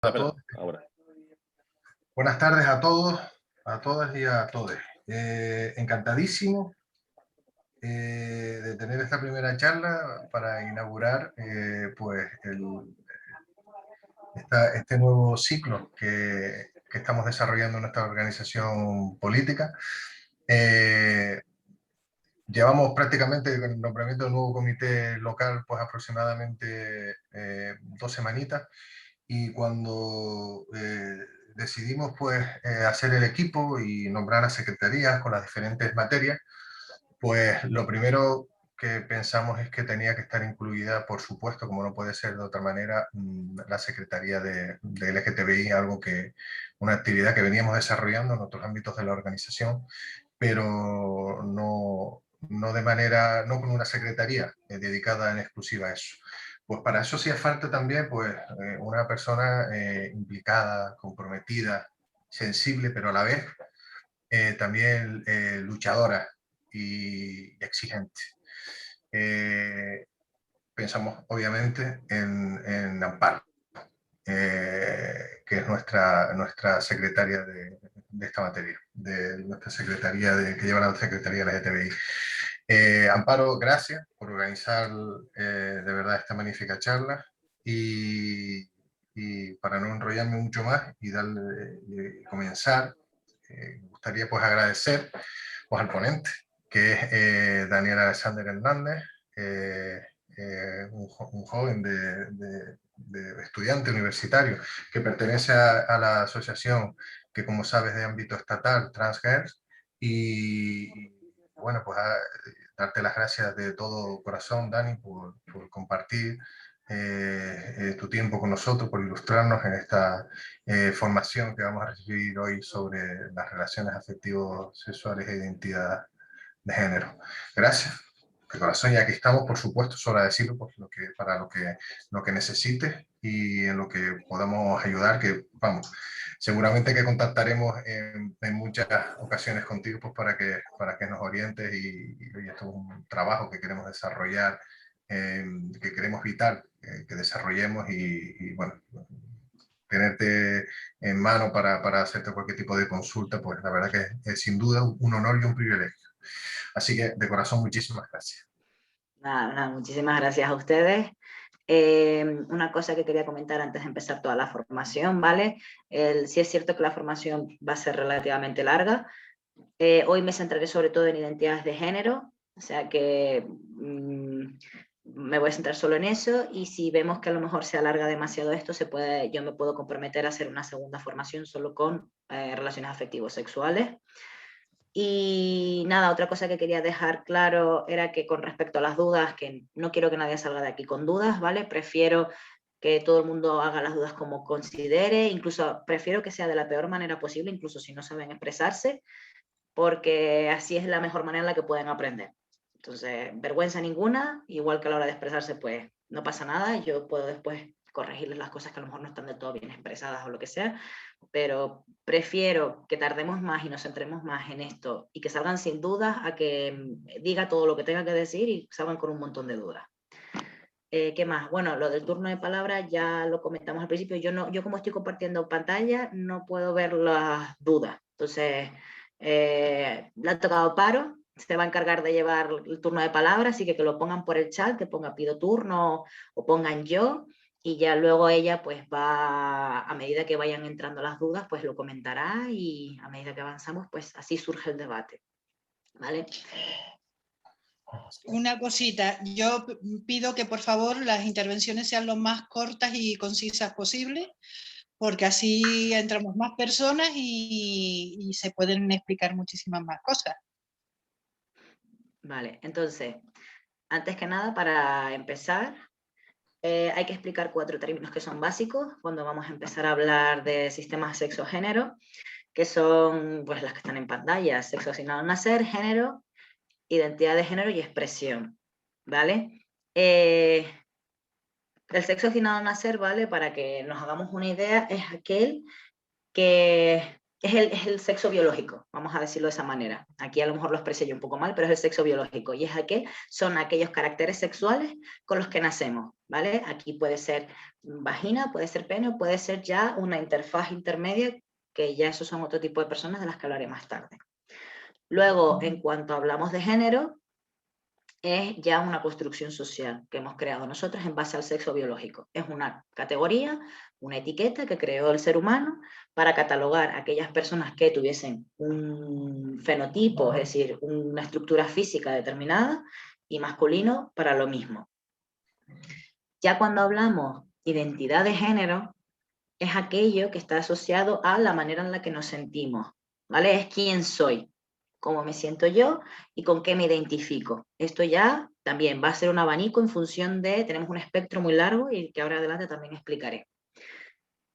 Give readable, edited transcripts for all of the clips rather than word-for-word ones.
A todos. Ahora. Buenas tardes a todos, a todas y a todos. Encantadísimo de tener esta primera charla para inaugurar este nuevo ciclo que estamos desarrollando en nuestra organización política. Llevamos prácticamente con el nombramiento del nuevo comité local pues aproximadamente 2 semanitas, y cuando decidimos pues hacer el equipo y nombrar las secretarías con las diferentes materias, pues lo primero que pensamos es que tenía que estar incluida, por supuesto, como no puede ser de otra manera, la Secretaría de LGTBI, una actividad que veníamos desarrollando en otros ámbitos de la organización, pero no de manera, no con una secretaría dedicada en exclusiva a eso. Pues para eso hacía falta también pues, una persona implicada, comprometida, sensible, pero a la vez también luchadora y exigente. Pensamos obviamente en Amparo, que es nuestra secretaria de esta materia, de nuestra secretaría que lleva la Secretaría de la LGTBI. Amparo, gracias por organizar de verdad esta magnífica charla, y para no enrollarme mucho más y comenzar, me gustaría pues agradecer pues, al ponente, que es Daniel Alexander Hernández, un joven de estudiante universitario que pertenece a la asociación que, como sabes, de ámbito estatal, Transgers, y bueno, pues darte las gracias de todo corazón, Dani, por compartir tu tiempo con nosotros, por ilustrarnos en esta formación que vamos a recibir hoy sobre las relaciones afectivos sexuales e identidad de género. Gracias, de corazón, y aquí estamos, por supuesto, solo a decirlo pues, para lo que necesites y en lo que podamos ayudar, que vamos, seguramente que contactaremos en muchas ocasiones contigo pues, para que nos orientes, y esto es un trabajo que queremos desarrollar, que queremos evitar que desarrollemos, y bueno, tenerte en mano para hacerte cualquier tipo de consulta, pues la verdad que es sin duda un honor y un privilegio. Así que de corazón, muchísimas gracias. Nada, muchísimas gracias a ustedes. Una cosa que quería comentar antes de empezar toda la formación, ¿vale? Sí es cierto que la formación va a ser relativamente larga. Hoy me centraré sobre todo en identidades de género, o sea que me voy a centrar solo en eso, y si vemos que a lo mejor se alarga demasiado esto, yo me puedo comprometer a hacer una segunda formación solo con relaciones afectivos sexuales. Y nada, otra cosa que quería dejar claro era que con respecto a las dudas, que no quiero que nadie salga de aquí con dudas, ¿vale? Prefiero que todo el mundo haga las dudas como considere, incluso prefiero que sea de la peor manera posible, incluso si no saben expresarse, porque así es la mejor manera en la que pueden aprender. Entonces, vergüenza ninguna, igual que a la hora de expresarse, pues no pasa nada, yo puedo después corregirles las cosas que a lo mejor no están del todo bien expresadas o lo que sea, pero prefiero que tardemos más y nos centremos más en esto y que salgan sin dudas a que diga todo lo que tenga que decir y salgan con un montón de dudas. ¿Qué más? Bueno, lo del turno de palabra ya lo comentamos al principio. Yo como estoy compartiendo pantalla no puedo ver las dudas. Entonces, le ha tocado Paro, se va a encargar de llevar el turno de palabra, así que lo pongan por el chat, que ponga pido turno o pongan yo, y ya luego ella pues va, a medida que vayan entrando las dudas, pues lo comentará, y a medida que avanzamos, pues así surge el debate. ¿Vale? Una cosita, yo pido que por favor las intervenciones sean lo más cortas y concisas posible, porque así entramos más personas y se pueden explicar muchísimas más cosas. Vale, entonces, antes que nada, para empezar, hay que explicar 4 términos que son básicos cuando vamos a empezar a hablar de sistemas sexo-género, que son pues las que están en pantalla: sexo asignado al nacer, género, identidad de género y expresión, ¿vale? El sexo asignado al nacer, ¿vale? Para que nos hagamos una idea, es aquel que es el sexo biológico, vamos a decirlo de esa manera. Aquí a lo mejor lo expresé yo un poco mal, pero es el sexo biológico. Y es son aquellos caracteres sexuales con los que nacemos, ¿vale? Aquí puede ser vagina, puede ser pene, puede ser ya una interfaz intermedia, que ya esos son otro tipo de personas de las que hablaré más tarde. Luego, en cuanto hablamos de género, es ya una construcción social que hemos creado nosotros en base al sexo biológico. Es una categoría, una etiqueta que creó el ser humano para catalogar a aquellas personas que tuviesen un fenotipo, es decir, una estructura física determinada, y masculino para lo mismo. Ya cuando hablamos identidad de género, es aquello que está asociado a la manera en la que nos sentimos, ¿vale? Es quién soy, cómo me siento yo y con qué me identifico. Esto ya también va a ser un abanico en función de, tenemos un espectro muy largo y que ahora adelante también explicaré.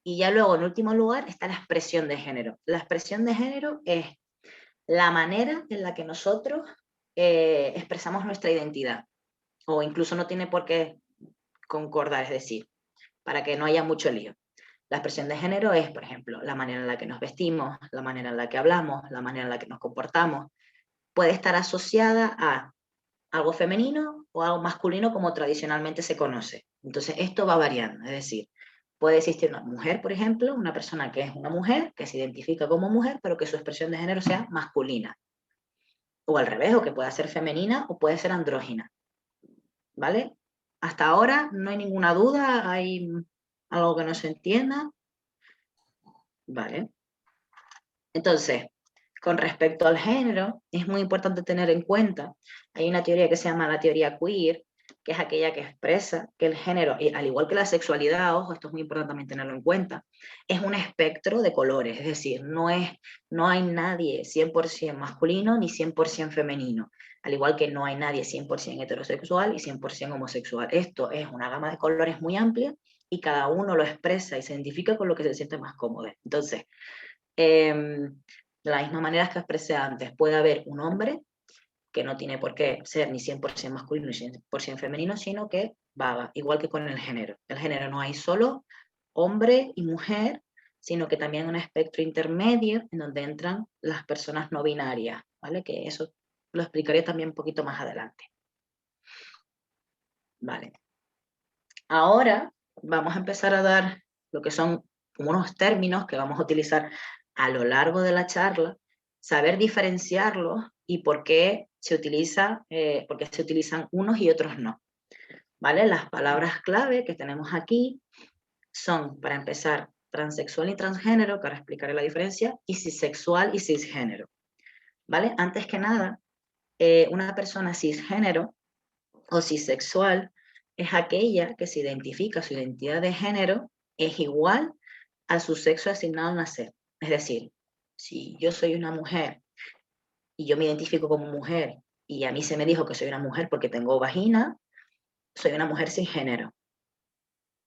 Y ya luego, en último lugar, está la expresión de género. La expresión de género es la manera en la que nosotros expresamos nuestra identidad, o incluso no tiene por qué concordar, es decir, para que no haya mucho lío. La expresión de género es, por ejemplo, la manera en la que nos vestimos, la manera en la que hablamos, la manera en la que nos comportamos. Puede estar asociada a algo femenino o algo masculino como tradicionalmente se conoce. Entonces, esto va variando. Es decir, puede existir una mujer, por ejemplo, una persona que es una mujer, que se identifica como mujer, pero que su expresión de género sea masculina. O al revés, o que pueda ser femenina o puede ser andrógina. ¿Vale? Hasta ahora no hay ninguna duda, hay algo que no se entienda. Vale. Entonces, con respecto al género, es muy importante tener en cuenta, hay una teoría que se llama la teoría queer, que es aquella que expresa que el género, al igual que la sexualidad, ojo, esto es muy importante también tenerlo en cuenta, es un espectro de colores, es decir, no hay nadie 100% masculino ni 100% femenino, al igual que no hay nadie 100% heterosexual y 100% homosexual. Esto es una gama de colores muy amplia y cada uno lo expresa y se identifica con lo que se siente más cómodo. Entonces, de la misma manera que expresé antes, puede haber un hombre que no tiene por qué ser ni 100% masculino ni 100% femenino, sino que vaga, igual que con el género. El género no hay solo hombre y mujer, sino que también un espectro intermedio en donde entran las personas no binarias, ¿vale? Que eso lo explicaré también un poquito más adelante. Vale. Ahora vamos a empezar a dar lo que son unos términos que vamos a utilizar a lo largo de la charla, saber diferenciarlos y por qué se utilizan unos y otros no. ¿Vale? Las palabras clave que tenemos aquí son, para empezar, transexual y transgénero, que ahora explicaré la diferencia, y cisexual y cisgénero. ¿Vale? Antes que nada, una persona cisgénero o cisexual es aquella que se identifica, su identidad de género es igual a su sexo asignado al nacer. Es decir, si yo soy una mujer y yo me identifico como mujer y a mí se me dijo que soy una mujer porque tengo vagina, soy una mujer sin género,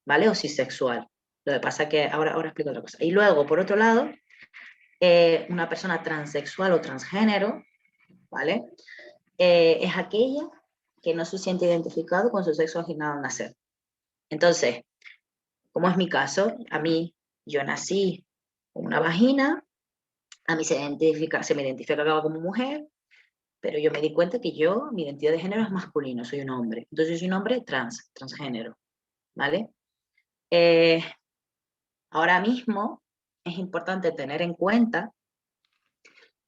¿vale? O cisexual. Lo que pasa es que ahora explico otra cosa. Y luego, por otro lado, una persona transexual o transgénero, ¿vale? Es aquella que no se siente identificado con su sexo asignado al nacer. Entonces, como es mi caso, yo nací con una vagina, a mí se me identifica como mujer, pero yo me di cuenta que mi identidad de género es masculino, soy un hombre. Entonces soy un hombre transgénero, ¿vale? Ahora mismo es importante tener en cuenta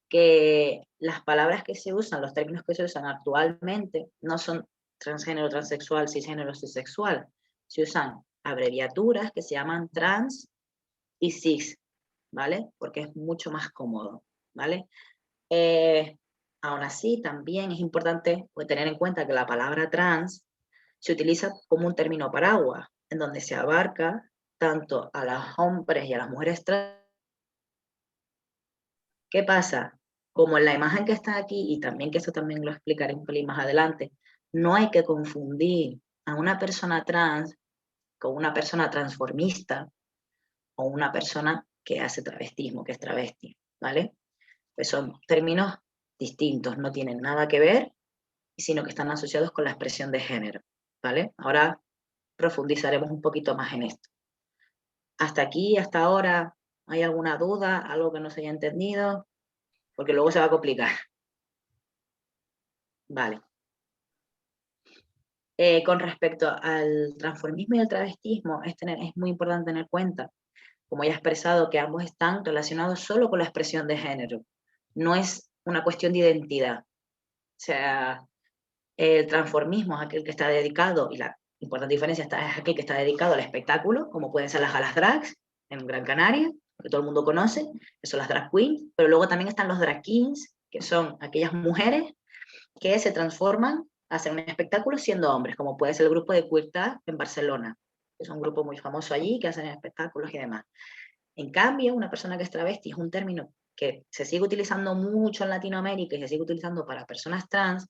que las palabras que se usan, los términos que se usan actualmente, no son transgénero, transexual, cisgénero, cisexual. Se usan abreviaturas que se llaman trans y cis, ¿vale? Porque es mucho más cómodo, ¿vale? Aún así, también es importante tener en cuenta que la palabra trans se utiliza como un término paraguas, en donde se abarca tanto a los hombres y a las mujeres trans. ¿Qué pasa? Como en la imagen que está aquí, y también que eso también lo explicaré un pelín más adelante, no hay que confundir a una persona trans con una persona transformista o una persona que hace travestismo, que es travesti, ¿vale? Pues son términos distintos, no tienen nada que ver, sino que están asociados con la expresión de género, ¿vale? Ahora profundizaremos un poquito más en esto. Hasta aquí, hasta ahora, ¿Hay alguna duda? ¿Algo que no se haya entendido? Porque luego se va a complicar. Vale. Con respecto al transformismo y el travestismo, es muy importante tener en cuenta, como ya he expresado, que ambos están relacionados solo con la expresión de género. No es una cuestión de identidad. O sea, el transformismo es aquel que está dedicado, y la importante diferencia es aquel que está dedicado al espectáculo, como pueden ser las galas drags en Gran Canaria, que todo el mundo conoce, que son las drag queens, pero luego también están los drag kings, que son aquellas mujeres que se transforman, hacen un espectáculo siendo hombres, como puede ser el grupo de Queertag en Barcelona, que es un grupo muy famoso allí, que hacen espectáculos y demás. En cambio, una persona que es travesti es un término que se sigue utilizando mucho en Latinoamérica y se sigue utilizando para personas trans,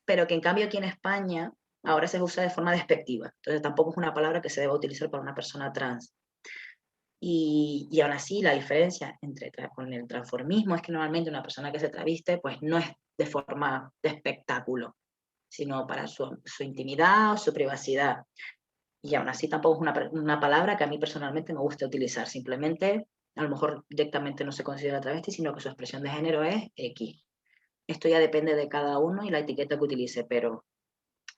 pero que en cambio aquí en España ahora se usa de forma despectiva. Entonces tampoco es una palabra que se deba utilizar para una persona trans. Y aún así la diferencia con el transformismo es que normalmente una persona que se traviste pues no es de forma de espectáculo, sino para su intimidad o su privacidad. Y aún así tampoco es una palabra que a mí personalmente me gusta utilizar. Simplemente, a lo mejor directamente no se considera travesti, sino que su expresión de género es X. Esto ya depende de cada uno y la etiqueta que utilice, pero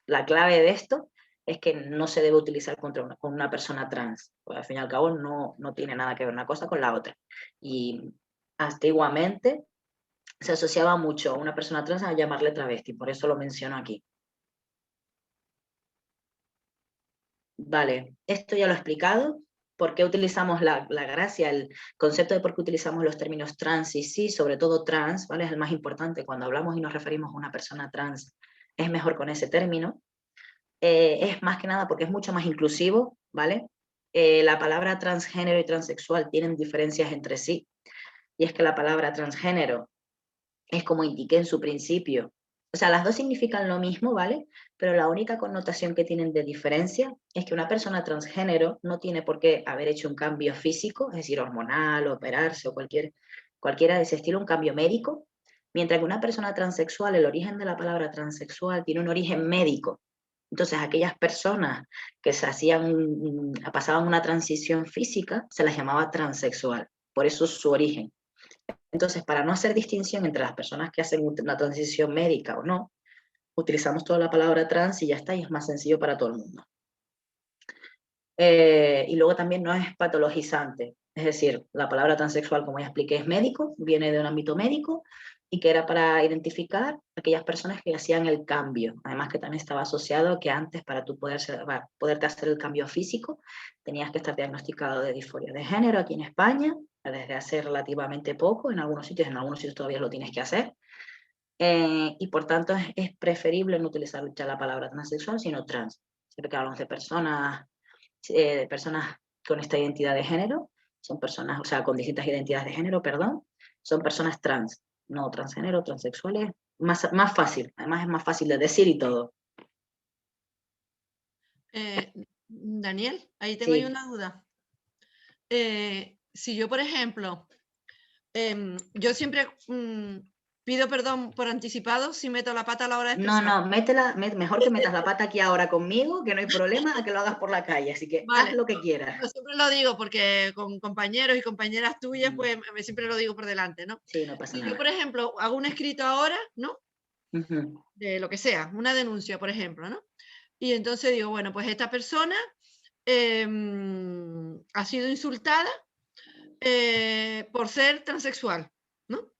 la clave de esto es que no se debe utilizar con una persona trans, porque al fin y al cabo no tiene nada que ver una cosa con la otra. Y antiguamente se asociaba mucho a una persona trans a llamarle travesti, por eso lo menciono aquí. Vale, esto ya lo he explicado. ¿Por qué utilizamos la gracia, el concepto de por qué utilizamos los términos trans y cis, sobre todo trans, ¿vale? Es el más importante. Cuando hablamos y nos referimos a una persona trans, es mejor con ese término. Es más que nada porque es mucho más inclusivo, ¿vale? La palabra transgénero y transexual tienen diferencias entre sí. Y es que la palabra transgénero es como indiqué en su principio. O sea, las dos significan lo mismo, ¿vale? Pero la única connotación que tienen de diferencia es que una persona transgénero no tiene por qué haber hecho un cambio físico, es decir, hormonal, operarse o cualquiera de ese estilo, un cambio médico, mientras que una persona transexual, el origen de la palabra transexual tiene un origen médico. Entonces, aquellas personas que pasaban una transición física, se las llamaba transexual. Por eso es su origen. Entonces, para no hacer distinción entre las personas que hacen una transición médica o no, utilizamos toda la palabra trans y ya está, y es más sencillo para todo el mundo. Y luego también no es patologizante, es decir, la palabra transexual, como ya expliqué, es médico, viene de un ámbito médico, y que era para identificar a aquellas personas que hacían el cambio. Además que también estaba asociado a que antes para tú poderte hacer el cambio físico, tenías que estar diagnosticado de disforia de género aquí en España, desde hace relativamente poco, en algunos sitios todavía lo tienes que hacer. Y por tanto es preferible no utilizar ya la palabra transexual, sino trans. Siempre que hablamos de personas con esta identidad de género, son personas, o sea, con distintas identidades de género, perdón, son personas trans, no transgénero, transexuales, más fácil, además es más fácil de decir y todo. Daniel, ahí tengo Sí. yo una duda. Si yo, por ejemplo, yo siempre pido perdón por anticipado si meto la pata a la hora de expresar. No, mejor que metas la pata aquí ahora conmigo, que no hay problema, a que lo hagas por la calle, así que Vale. haz lo que quieras. Yo siempre lo digo porque con compañeros y compañeras tuyas, pues siempre lo digo por delante, ¿no? Sí, no pasa nada. Yo, por ejemplo, hago un escrito ahora, ¿no? Uh-huh. De lo que sea, una denuncia, por ejemplo, ¿no? Y entonces digo, bueno, pues esta persona ha sido insultada por ser transexual, ¿no?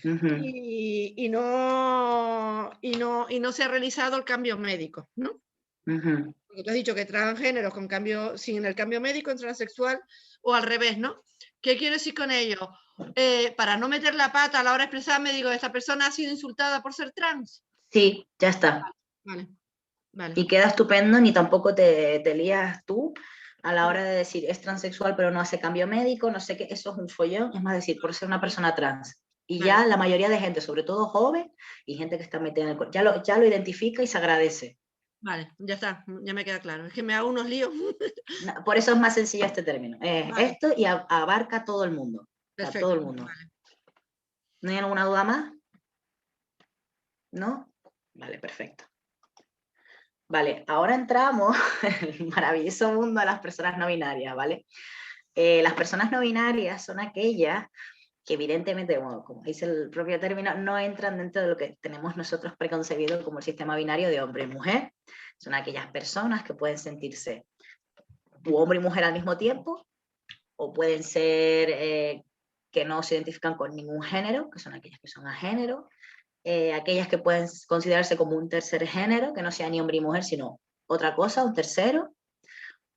Uh-huh. Y no se ha realizado el cambio médico, ¿no? Uh-huh. Porque tú has dicho que transgénero sin el cambio médico en transexual o al revés, ¿no? ¿Qué quiero decir con ello? Para no meter la pata a la hora de expresarme, digo, esta persona ha sido insultada por ser trans. Sí, ya está. Vale. Y queda estupendo, ni tampoco te lías tú a la hora de decir es transexual pero no hace cambio médico, no sé qué, eso es un follón, es más decir, por ser una persona trans. Y ya la mayoría de gente, sobre todo joven y gente que está metida en el ya lo identifica y se agradece. Vale, ya está, ya me queda claro. Es que me hago unos líos. Por eso es más sencillo este término. Vale. Esto y abarca a todo el mundo. Perfecto. A todo el mundo. Vale. ¿No hay alguna duda más? ¿No? Vale, perfecto. Vale, ahora entramos en el maravilloso mundo de las personas no binarias, ¿vale? Las personas no binarias son aquellas que evidentemente, bueno, como dice el propio término, no entran dentro de lo que tenemos nosotros preconcebido como el sistema binario de hombre y mujer. Son aquellas personas que pueden sentirse hombre y mujer al mismo tiempo, o pueden ser que no se identifican con ningún género, que son aquellas que son agénero, aquellas que pueden considerarse como un tercer género, que no sea ni hombre y mujer, sino otra cosa, un tercero,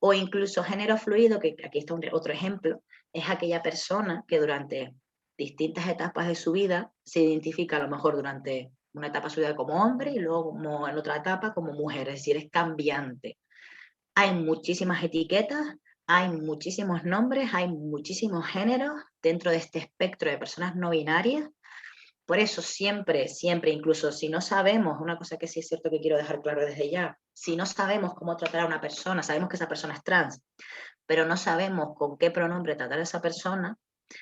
o incluso género fluido, que aquí está otro ejemplo, es aquella persona que durante distintas etapas de su vida se identifica a lo mejor durante una etapa de su vida como hombre y luego como en otra etapa como mujer, es decir, es cambiante. Hay muchísimas etiquetas, hay muchísimos nombres, hay muchísimos géneros dentro de este espectro de personas no binarias. Por eso siempre, siempre, incluso si no sabemos, una cosa que sí es cierto que quiero dejar claro desde ya, si no sabemos cómo tratar a una persona, sabemos que esa persona es trans, pero no sabemos con qué pronombre tratar a esa persona,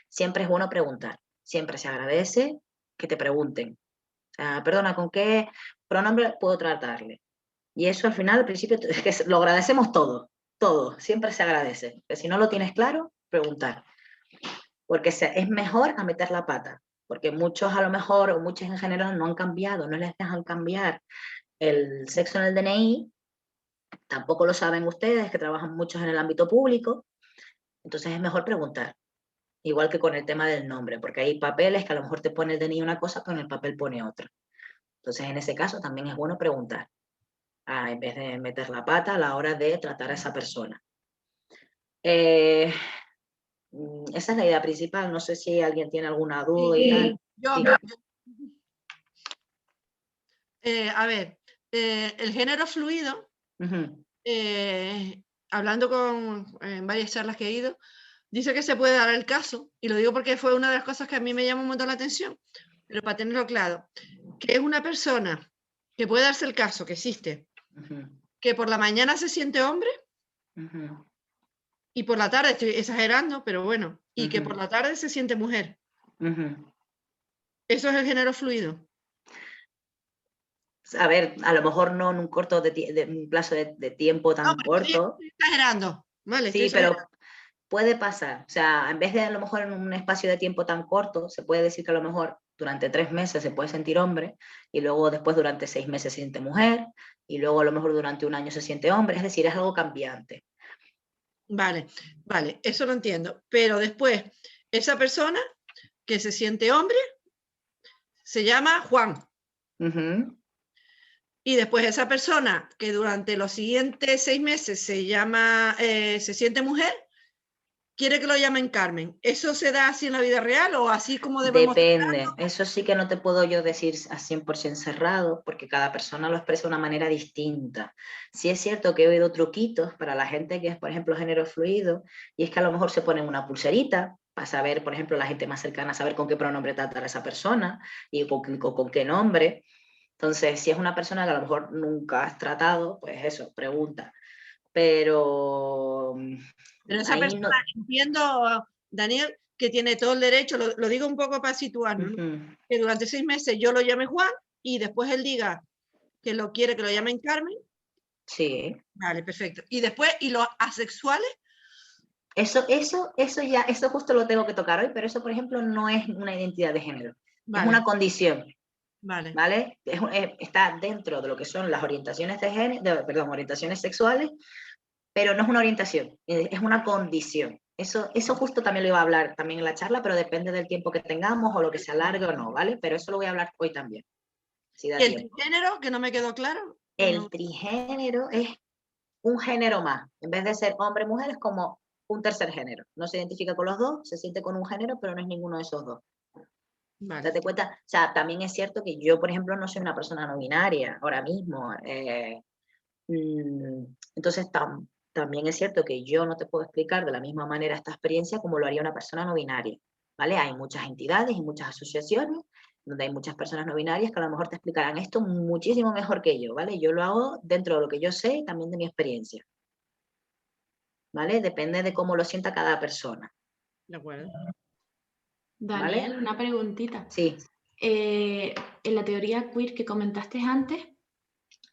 siempre es bueno preguntar. Siempre se agradece que te pregunten. O sea, perdona, ¿con qué pronombre puedo tratarle? Y eso al final, al principio, es que lo agradecemos todo, todo, siempre se agradece. Que si no lo tienes claro, preguntar. Porque es mejor a meter la pata, porque muchos a lo mejor, o muchos en general, no han cambiado, no les dejan cambiar el sexo en el DNI, tampoco lo saben ustedes, que trabajan muchos en el ámbito público, entonces es mejor preguntar. Igual que con el tema del nombre, porque hay papeles que a lo mejor te pone el DNI una cosa, pero en el papel pone otra. Entonces, en ese caso también es bueno preguntar, en vez de meter la pata a la hora de tratar a esa persona. Esa es la idea principal, no sé si alguien tiene alguna duda y tal. A ver, el género fluido, Uh-huh. hablando en varias charlas que he ido, dice que se puede dar el caso, y lo digo porque fue una de las cosas que a mí me llamó un montón la atención, pero para tenerlo claro, que es una persona que puede darse el caso, que existe, que por la mañana se siente hombre, y por la tarde, estoy exagerando, pero bueno, y que por la tarde se siente mujer. Eso es el género fluido. A ver, a lo mejor no en un corto un plazo de tiempo tan corto. Estoy exagerando, ¿vale? Sí, pero puede pasar. O sea, en vez de a lo mejor en un espacio de tiempo tan corto, se puede decir que a lo mejor durante 3 meses se puede sentir hombre, y luego después durante 6 meses se siente mujer, y luego a lo mejor durante un año se siente hombre. Es decir, es algo cambiante. Vale, vale, eso lo entiendo. Pero después, esa persona que se siente hombre se llama Juan. Y después esa persona que durante los siguientes 6 meses se siente mujer, quiere que lo llamen Carmen. ¿Eso se da así en la vida real o así como debemos? Depende. Eso sí que no te puedo yo decir a 100% cerrado, porque cada persona lo expresa de una manera distinta. Sí es cierto que he oído truquitos para la gente que es, por ejemplo, género fluido, y es que a lo mejor se ponen una pulserita para saber, por ejemplo, la gente más cercana, saber con qué pronombre tratar a esa persona y con qué nombre. Entonces, si es una persona que a lo mejor nunca has tratado, pues eso, pregunta. Pero esa persona, entiendo, Daniel, que tiene todo el derecho, lo digo un poco para situarnos, ¿no? Que durante 6 meses yo lo llame Juan y después él diga que lo quiere que lo llamen Carmen. Sí. Vale, perfecto. Y después, ¿y los asexuales? Eso justo lo tengo que tocar hoy, pero eso, por ejemplo, no es una identidad de género. Vale. Es una condición. Vale. ¿Vale? Está dentro de lo que son las orientaciones de género, orientaciones sexuales, pero no es una orientación, es una condición. Eso justo también lo iba a hablar también en la charla, pero depende del tiempo que tengamos o lo que se alargue o no, ¿vale? Pero eso lo voy a hablar hoy también. Si da ¿Y el tiempo. trigénero, que no me quedó claro? El trigénero es un género más. En vez de ser hombre-mujer, es como un tercer género. No se identifica con los dos, se siente con un género, pero no es ninguno de esos dos. Vale. Date cuenta, o sea, también es cierto que yo, por ejemplo, no soy una persona no binaria ahora mismo. Entonces, también es cierto que yo no te puedo explicar de la misma manera esta experiencia como lo haría una persona no binaria, ¿vale? Hay muchas entidades y muchas asociaciones donde hay muchas personas no binarias que a lo mejor te explicarán esto muchísimo mejor que yo, ¿vale? Yo lo hago dentro de lo que yo sé y también de mi experiencia, ¿vale? Depende de cómo lo sienta cada persona. De acuerdo. Daniel, ¿vale? una preguntita. Sí. En la teoría queer que comentaste antes,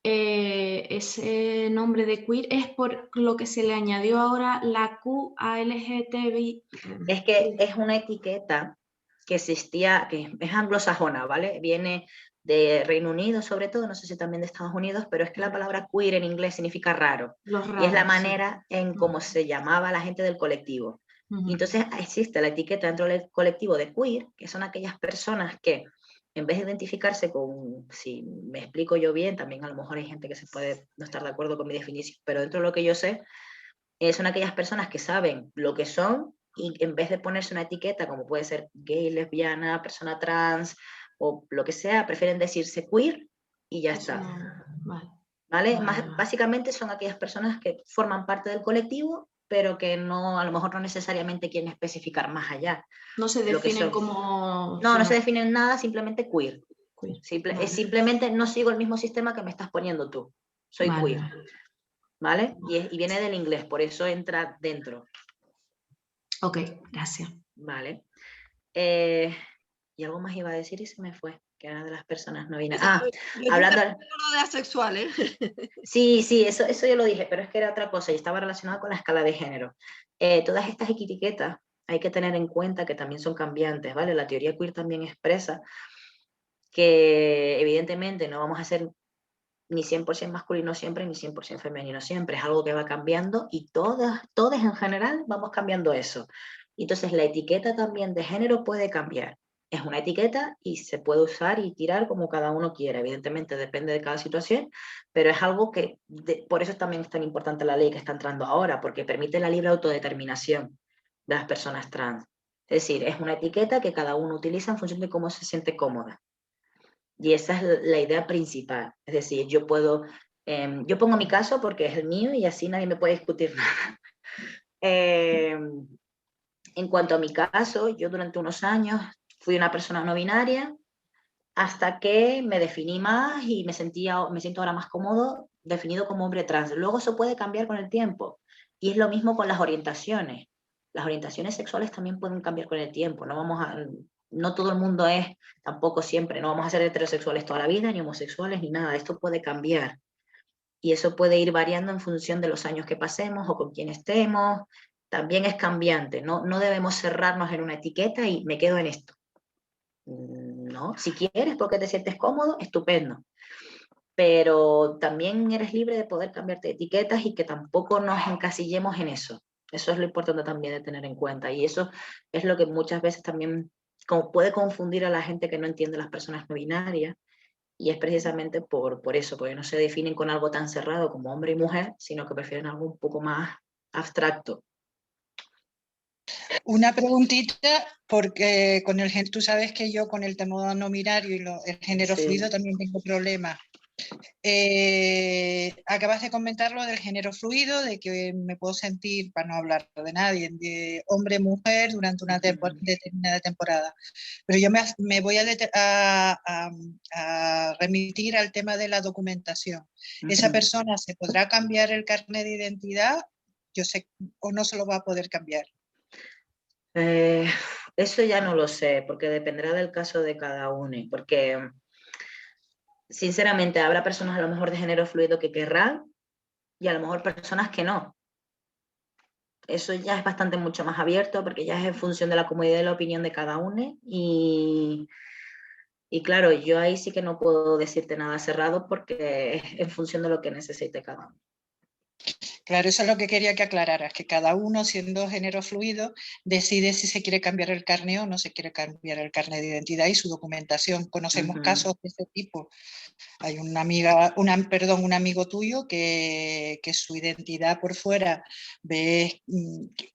ese nombre de queer es por lo que se le añadió ahora la Q a LGTBI. Es que es una etiqueta que existía, que es anglosajona, ¿vale? Viene de Reino Unido sobre todo, no sé si también de Estados Unidos, pero es que la palabra queer en inglés significa raro. Los Y es la raros, sí. manera en cómo se llamaba a la gente del colectivo. Y entonces existe la etiqueta dentro del colectivo de queer, que son aquellas personas que, en vez de identificarse con, si me explico yo bien, también a lo mejor hay gente que se puede no estar de acuerdo con mi definición, pero dentro de lo que yo sé, son aquellas personas que saben lo que son y en vez de ponerse una etiqueta como puede ser gay, lesbiana, persona trans o lo que sea, prefieren decirse queer y ya está. Vale. ¿Vale? Vale. Básicamente son aquellas personas que forman parte del colectivo, pero que no, a lo mejor no necesariamente quieren especificar más allá. No se lo que definen son. como... No, no se definen nada, simplemente queer. Vale. Es simplemente no sigo el mismo sistema que me estás poniendo tú. Soy Vale. queer. ¿Vale? Y viene del inglés, por eso entra dentro. Ok, gracias. Vale. Y algo más iba a decir y se me fue, que era de las personas no binarias. Hablando de asexual, ¿eh? Sí, eso yo lo dije, pero es que era otra cosa y estaba relacionado con la escala de género. Todas estas etiquetas hay que tener en cuenta que también son cambiantes, ¿vale? La teoría queer también expresa que evidentemente no vamos a ser ni 100% masculino siempre, ni 100% femenino siempre, es algo que va cambiando y todas en general vamos cambiando eso. Entonces la etiqueta también de género puede cambiar. Es una etiqueta y se puede usar y tirar como cada uno quiera, evidentemente depende de cada situación, pero es algo que, por eso también es tan importante la ley que está entrando ahora, porque permite la libre autodeterminación de las personas trans. Es decir, es una etiqueta que cada uno utiliza en función de cómo se siente cómoda. Y esa es la idea principal. Es decir, yo pongo mi caso porque es el mío y así nadie me puede discutir nada. En cuanto a mi caso, yo durante unos años fui una persona no binaria hasta que me definí más y me siento ahora más cómodo definido como hombre trans. Luego eso puede cambiar con el tiempo. Y es lo mismo con las orientaciones. Las orientaciones sexuales también pueden cambiar con el tiempo. No todo el mundo es, tampoco siempre, no vamos a ser heterosexuales toda la vida, ni homosexuales, ni nada. Esto puede cambiar. Y eso puede ir variando en función de los años que pasemos o con quién estemos. También es cambiante. No debemos cerrarnos en una etiqueta y me quedo en esto. No, si quieres porque te sientes cómodo, estupendo. Pero también eres libre de poder cambiarte de etiquetas y que tampoco nos encasillemos en eso. Eso es lo importante también de tener en cuenta. Y eso es lo que muchas veces también puede confundir a la gente que no entiende las personas no binarias. Y es precisamente por eso, porque no se definen con algo tan cerrado como hombre y mujer, sino que prefieren algo un poco más abstracto. Una preguntita, porque tú sabes que yo con el tema no binario y el género fluido también tengo problemas. Acabas de comentar lo del género fluido, de que me puedo sentir, para no hablar de nadie, de hombre-mujer durante una determinada temporada. Pero yo me voy a remitir al tema de la documentación. ¿Esa persona se podrá cambiar el carnet de identidad? Yo sé, o no se lo va a poder cambiar. Eso ya no lo sé, porque dependerá del caso de cada uno, porque sinceramente habrá personas a lo mejor de género fluido que querrán y a lo mejor personas que no. Eso ya es bastante mucho más abierto porque ya es en función de la comodidad y la opinión de cada uno y claro, yo ahí sí que no puedo decirte nada cerrado porque es en función de lo que necesite cada uno. Claro, eso es lo que quería que aclararas, que cada uno, siendo género fluido, decide si se quiere cambiar el carnet o no se quiere cambiar el carnet de identidad y su documentación. Conocemos casos de este tipo. Hay un amigo tuyo que su identidad por fuera ves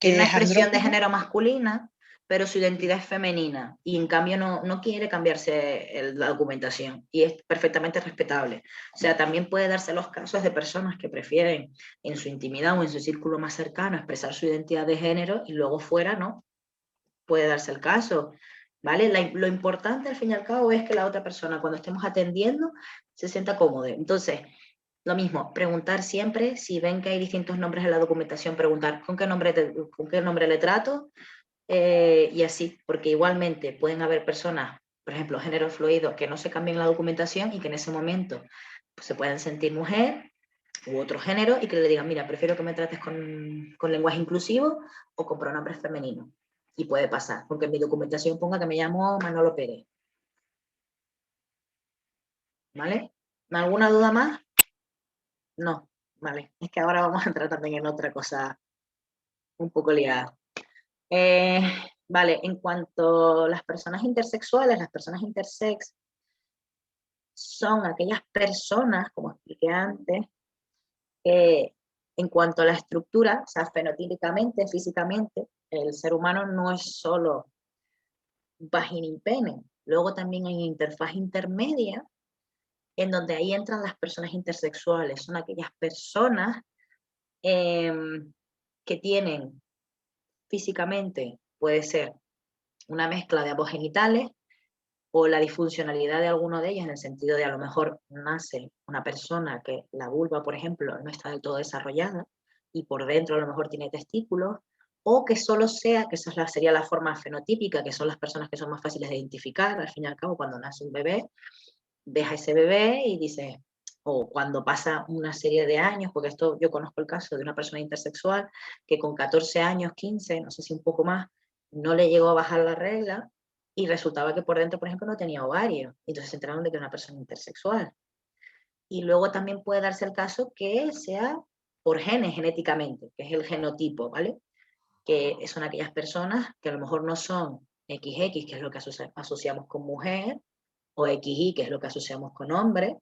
que es una es expresión de andrógino. género masculina, pero su identidad es femenina y en cambio no quiere cambiarse la documentación y es perfectamente respetable. O sea, también puede darse los casos de personas que prefieren en su intimidad o en su círculo más cercano expresar su identidad de género y luego fuera no. Puede darse el caso, ¿vale? Lo importante al fin y al cabo es que la otra persona cuando estemos atendiendo se sienta cómoda. Entonces, lo mismo, preguntar siempre, si ven que hay distintos nombres en la documentación, preguntar con qué nombre le trato y así, porque igualmente pueden haber personas, por ejemplo, género fluido, que no se cambien la documentación y que en ese momento se pueden sentir mujer u otro género y que le digan, mira, prefiero que me trates con lenguaje inclusivo o con pronombres femeninos. Y puede pasar, porque en mi documentación ponga que me llamo Manolo Pérez. ¿Vale? ¿Alguna duda más? No, vale. Es que ahora vamos a entrar también en otra cosa un poco liada. Vale, en cuanto a las personas intersexuales, las personas intersex son aquellas personas, como expliqué antes, que en cuanto a la estructura, o sea, fenotípicamente, físicamente, el ser humano no es solo vagina y pene. Luego también hay interfaz intermedia, en donde ahí entran las personas intersexuales. Son aquellas personas que tienen físicamente, puede ser una mezcla de ambos genitales o la disfuncionalidad de alguno de ellos, en el sentido de a lo mejor nace una persona que la vulva, por ejemplo, no está del todo desarrollada y por dentro a lo mejor tiene testículos, o que solo sea, que esa sería la forma fenotípica, que son las personas que son más fáciles de identificar, al fin y al cabo, cuando nace un bebé, ves a ese bebé y dices, o cuando pasa una serie de años, porque esto yo conozco el caso de una persona intersexual que con 14 años, 15, no sé si un poco más, no le llegó a bajar la regla y resultaba que por dentro, por ejemplo, no tenía ovario. Entonces se enteraron de que era una persona intersexual. Y luego también puede darse el caso que sea por genes, genéticamente, que es el genotipo, ¿vale? Que son aquellas personas que a lo mejor no son XX, que es lo que asociamos con mujer, o XY, que es lo que asociamos con hombre,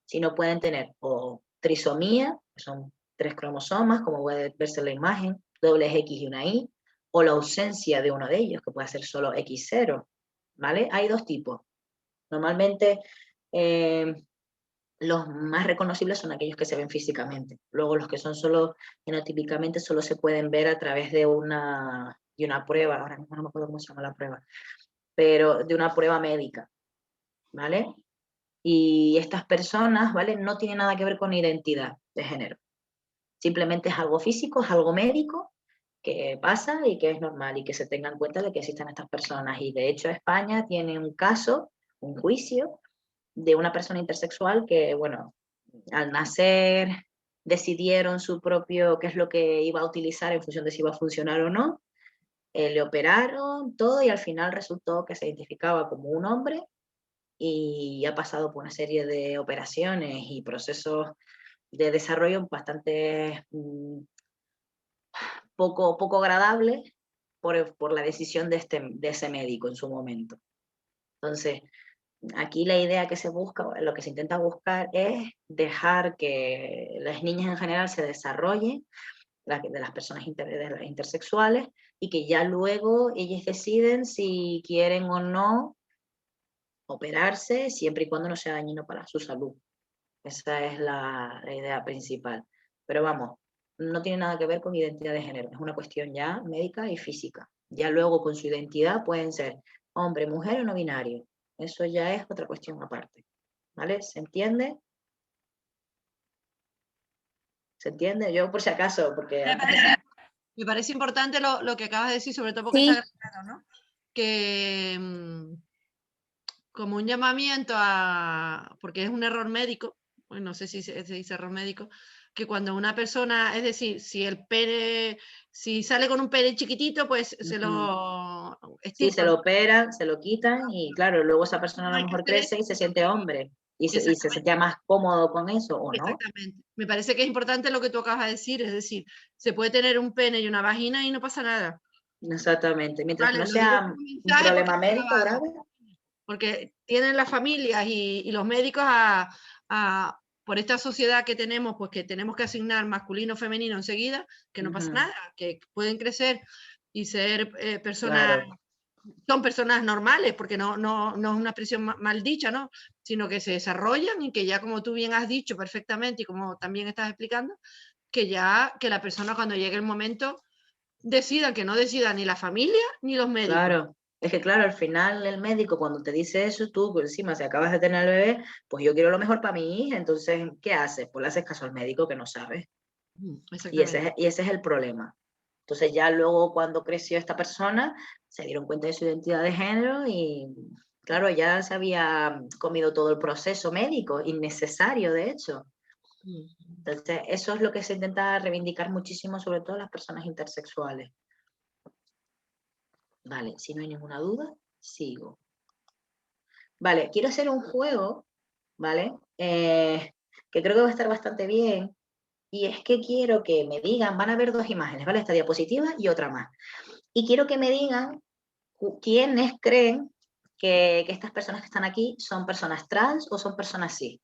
sino pueden tener o trisomía, que son 3 cromosomas, como puede verse en la imagen, doble X y una Y, o la ausencia de uno de ellos, que puede ser solo X0, ¿vale? Hay 2 tipos. Normalmente los más reconocibles son aquellos que se ven físicamente. Luego los que son solo genotípicamente solo se pueden ver a través de una prueba, ahora mismo no me acuerdo cómo se llama la prueba, pero de una prueba médica, ¿vale? Y estas personas, ¿vale? No tienen nada que ver con identidad de género. Simplemente es algo físico, es algo médico que pasa y que es normal y que se tenga en cuenta de que existen estas personas. Y de hecho España tiene un caso, un juicio, de una persona intersexual que, bueno, al nacer decidieron su propio, qué es lo que iba a utilizar en función de si iba a funcionar o no, le operaron todo y al final resultó que se identificaba como un hombre y ha pasado por una serie de operaciones y procesos de desarrollo bastante poco agradables por la decisión de ese médico en su momento. Entonces, aquí la idea que se busca, lo que se intenta buscar es dejar que las niñas en general se desarrollen, de las personas intersexuales, y que ya luego ellas deciden si quieren o no operarse, siempre y cuando no sea dañino para su salud. Esa es la idea principal. Pero vamos, no tiene nada que ver con identidad de género, es una cuestión ya médica y física. Ya luego con su identidad pueden ser hombre, mujer o no binario. Eso ya es otra cuestión aparte. ¿Vale? ¿Se entiende? ¿Se entiende? Yo por si acaso, porque... Me parece importante lo que acabas de decir, sobre todo porque Sí. está grabado, ¿no? Que como un llamamiento a, porque es un error médico, pues no sé si se dice error médico, que cuando una persona, es decir, si el pene, si sale con un pene chiquitito, pues se lo Sí, extirpan. se lo operan, se lo quitan y claro, luego esa persona a No lo hay que mejor hacer crece y se siente hombre y se Exactamente. sentía más cómodo con eso o no. Exactamente. Me parece que es importante lo que tú acabas de decir, es decir, se puede tener un pene y una vagina y no pasa nada. Exactamente, mientras que Vale, no lo digo sea como un mensaje porque problema está médico grabado, grave. porque tienen las familias y los médicos por esta sociedad que tenemos, pues que tenemos que asignar masculino o femenino enseguida, que no pasa nada, que pueden crecer y ser personas, Claro. son personas normales, porque no es una expresión mal dicha, ¿no? Sino que se desarrollan y que ya, como tú bien has dicho perfectamente y como también estás explicando, que ya, que la persona cuando llegue el momento decida, que no decida ni la familia ni los médicos. Claro, es que claro, al final el médico cuando te dice eso, tú por encima, si acabas de tener el bebé, pues yo quiero lo mejor para mi hija, entonces, ¿qué haces? Pues le haces caso al médico que no sabe. Y ese es el problema. Entonces ya luego cuando creció esta persona, se dieron cuenta de su identidad de género y claro, ya se había comido todo el proceso médico, innecesario de hecho. Entonces, eso es lo que se intenta reivindicar muchísimo, sobre todo las personas intersexuales. Vale, si no hay ninguna duda, sigo. Vale, quiero hacer un juego, ¿vale? Que creo que va a estar bastante bien. Y es que quiero que me digan, van a ver dos imágenes, ¿vale? Esta diapositiva y otra más. Y quiero que me digan quiénes creen que estas personas que están aquí son personas trans o son personas cis.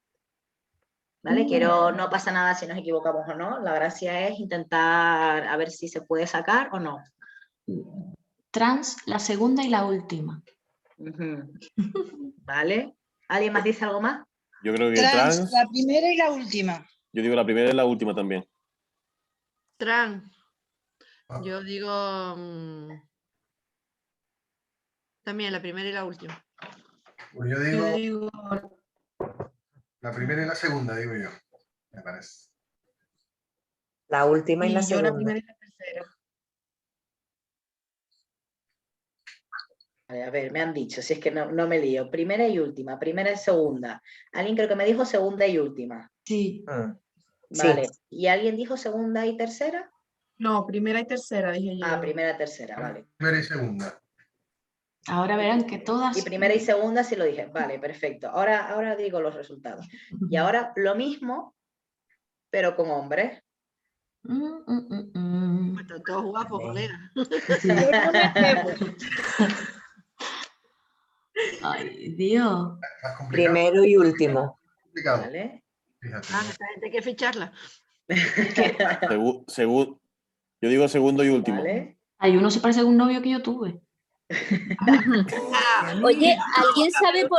¿Vale? No pasa nada si nos equivocamos o no. La gracia es intentar a ver si se puede sacar o no. Trans, la segunda y la última. ¿Vale? ¿Alguien más dice algo más? Yo creo que Trans, la primera y la última. Yo digo la primera y la última también. Trans. Yo digo también la primera y la última. Pues yo digo la primera y la segunda, digo yo, me parece. La última y la yo segunda. la primera y la tercera. A ver, me han dicho, si es que no me lío. Primera y última, primera y segunda. Alguien creo que me dijo segunda y última. Sí. Vale. Sí. ¿Y alguien dijo segunda y tercera? No, primera y tercera, dije yo. Ah, primera y tercera, vale. Primera y segunda. Ahora verán que todas... Y primera y segunda sí lo dije. Vale, perfecto. Ahora digo los resultados. Y ahora lo mismo, pero con hombres. Están todos guapos, colega. Sí. Ay, Dios. Más complicado. Primero y último. Complicado. Vale. Fíjate. Esta gente hay que ficharla. Yo digo segundo y último. Vale. Hay uno se parece a un novio que yo tuve. Oye, ¿alguien sabe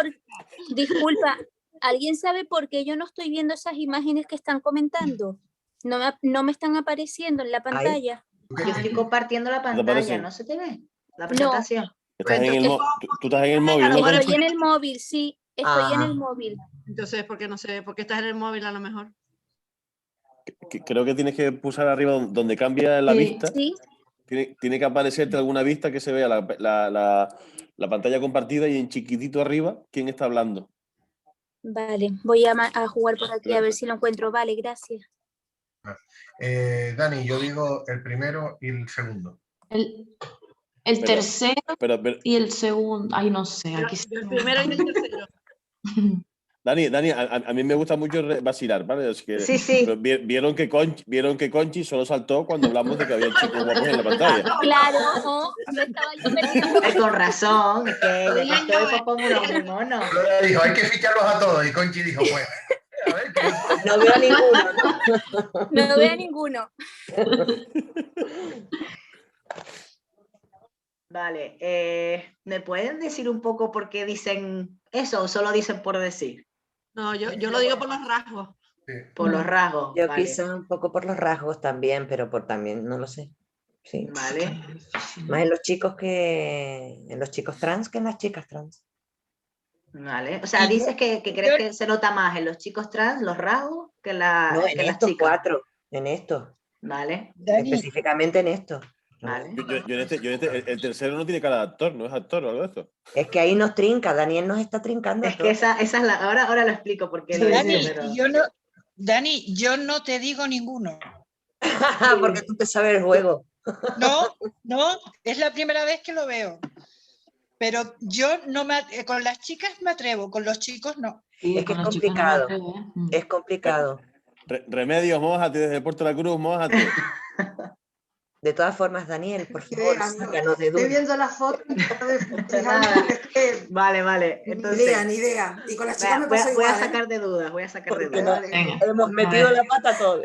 disculpa, ¿alguien sabe por qué yo no estoy viendo esas imágenes que están comentando? No me están apareciendo en la pantalla. Yo estoy compartiendo la pantalla, parece? ¿no se te ve? La presentación. Estás en el tú estás en el móvil, ¿no? Estoy en el móvil, sí, estoy en el móvil. Entonces, ¿por qué no sé? ¿Por qué estás en el móvil a lo mejor? Creo que tienes que pulsar arriba donde cambia la vista. Sí. Tiene que aparecerte alguna vista que se vea la pantalla compartida y en chiquitito arriba quién está hablando. Vale, voy a jugar por aquí a ver si lo encuentro. Vale, gracias. Dani, yo digo el primero y el segundo. El tercero y el segundo. Ay, no sé. Aquí Yo el primero y el tercero. Dani, a mí me gusta mucho vacilar, ¿vale? Así que, Sí. pero vieron que Conchi solo saltó cuando hablamos de que había chicos guapos en la pantalla. Claro, no estaba yo perdida. Con razón, es que ya que estoy pues pongo unos monos. Lola dijo, hay que ficharlos a todos. Y Conchi dijo, pues, a ver, que... No veo a ninguno, ¿no? No veo a ninguno. Vale, ¿me pueden decir un poco por qué dicen eso o solo dicen por decir? No, yo lo digo por los rasgos. Sí. Por los rasgos. Yo vale. quizá un poco por los rasgos también, pero por también, no lo sé. Sí. Vale. Más en los chicos trans que en las chicas trans. Vale. O sea, dices que crees que se nota más en los chicos trans los rasgos que, No, que en las estos chicas. 4, en estos. Vale. Específicamente en estos. Vale. El tercero no tiene cara de actor, no es actor o algo de esto. Es que ahí nos trinca, Daniel nos está trincando. Es que esa es la. Ahora lo explico porque lo Dani, dice, pero... Dani, yo no te digo ninguno. Porque tú te sabes el juego. No, es la primera vez que lo veo. Pero yo con las chicas me atrevo, con los chicos no. Sí, Es que con es los chicos no me complicado. atrevo, ¿eh? Es complicado. Remedios, mójate desde Puerto de la Cruz, mójate. De todas formas, Daniel, por favor, sácanos de Estoy duda. viendo la foto. Vale. Entonces, Ni idea. Y con las chicas me pasa voy a igual, sacar de dudas, Porque dudas. hemos metido la pata todos.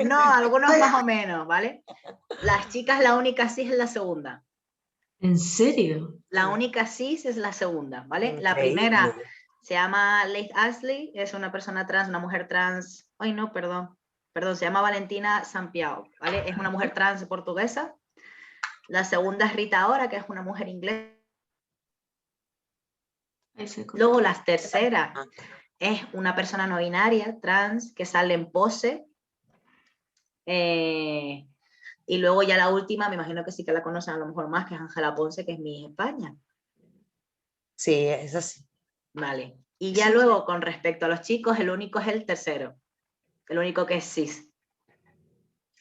No, algunos más o menos, ¿vale? Las chicas, la única cis es la segunda. ¿En serio? La única cis es la segunda, ¿vale? La primera se llama Leigh Ashley, es una persona trans, una mujer trans. Ay, no, perdón, se llama Valentina Sampiao, ¿vale? Es una mujer trans portuguesa. La segunda es Rita Ora, que es una mujer inglesa. Luego la tercera es una persona no binaria, trans, que sale en Pose. Y luego ya la última, me imagino que sí que la conocen a lo mejor más, que es Ángela Ponce, que es Miss España. Sí, es así. Vale. Y ya luego, con respecto a los chicos, el único es el tercero. El único que es cis.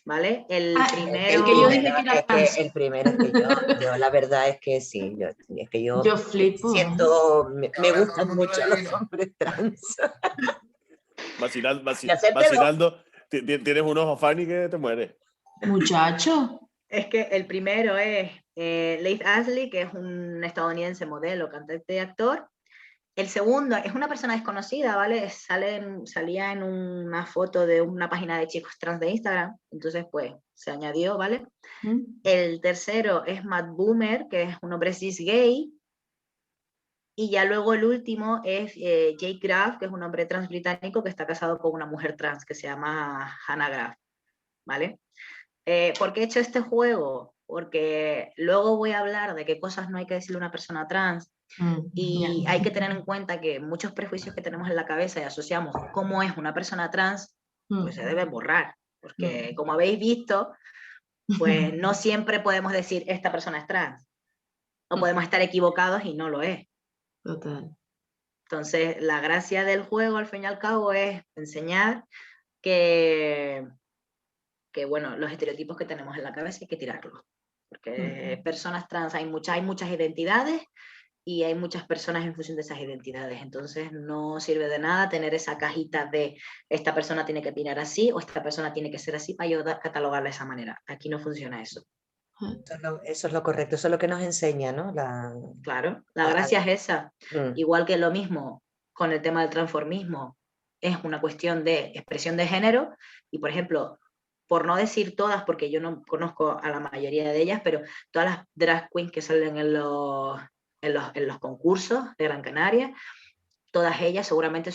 ¿Vale? El primero... que yo dije que era es trans. que el primero es que yo la verdad es que sí, es que yo flipo. siento, me gustan mucho los hombres trans. Vacilando, tienes un ojo Fanny que te mueres. Muchacho. Es que el primero es Leith Ashley, que es un estadounidense modelo, cantante y actor. El segundo es una persona desconocida, ¿vale? Salía en una foto de una página de chicos trans de Instagram, entonces pues se añadió, ¿vale? El tercero es Matt Boomer, que es un hombre cis gay. Y ya luego el último es Jake Graff, que es un hombre trans británico que está casado con una mujer trans que se llama Hannah Graff, ¿vale? ¿Por qué he hecho este juego? Porque luego voy a hablar de qué cosas no hay que decirle a una persona trans y hay que tener en cuenta que muchos prejuicios que tenemos en la cabeza y asociamos cómo es una persona trans, pues se deben borrar, porque como habéis visto, pues no siempre podemos decir esta persona es trans, o podemos estar equivocados y no lo es. Total. Entonces, la gracia del juego, al fin y al cabo, es enseñar que bueno, los estereotipos que tenemos en la cabeza hay que tirarlos. Porque personas trans hay muchas identidades y hay muchas personas en función de esas identidades. Entonces, no sirve de nada tener esa cajita de esta persona tiene que opinar así o esta persona tiene que ser así para yo catalogarla de esa manera. Aquí no funciona eso. Eso es lo correcto, eso es lo que nos enseña, ¿no? Claro, la gracia es esa. Igual que lo mismo con el tema del transformismo, es una cuestión de expresión de género y, por ejemplo, por no decir todas, porque yo no conozco a la mayoría de ellas, pero todas las drag queens que salen en los concursos de Gran Canaria, todas ellas seguramente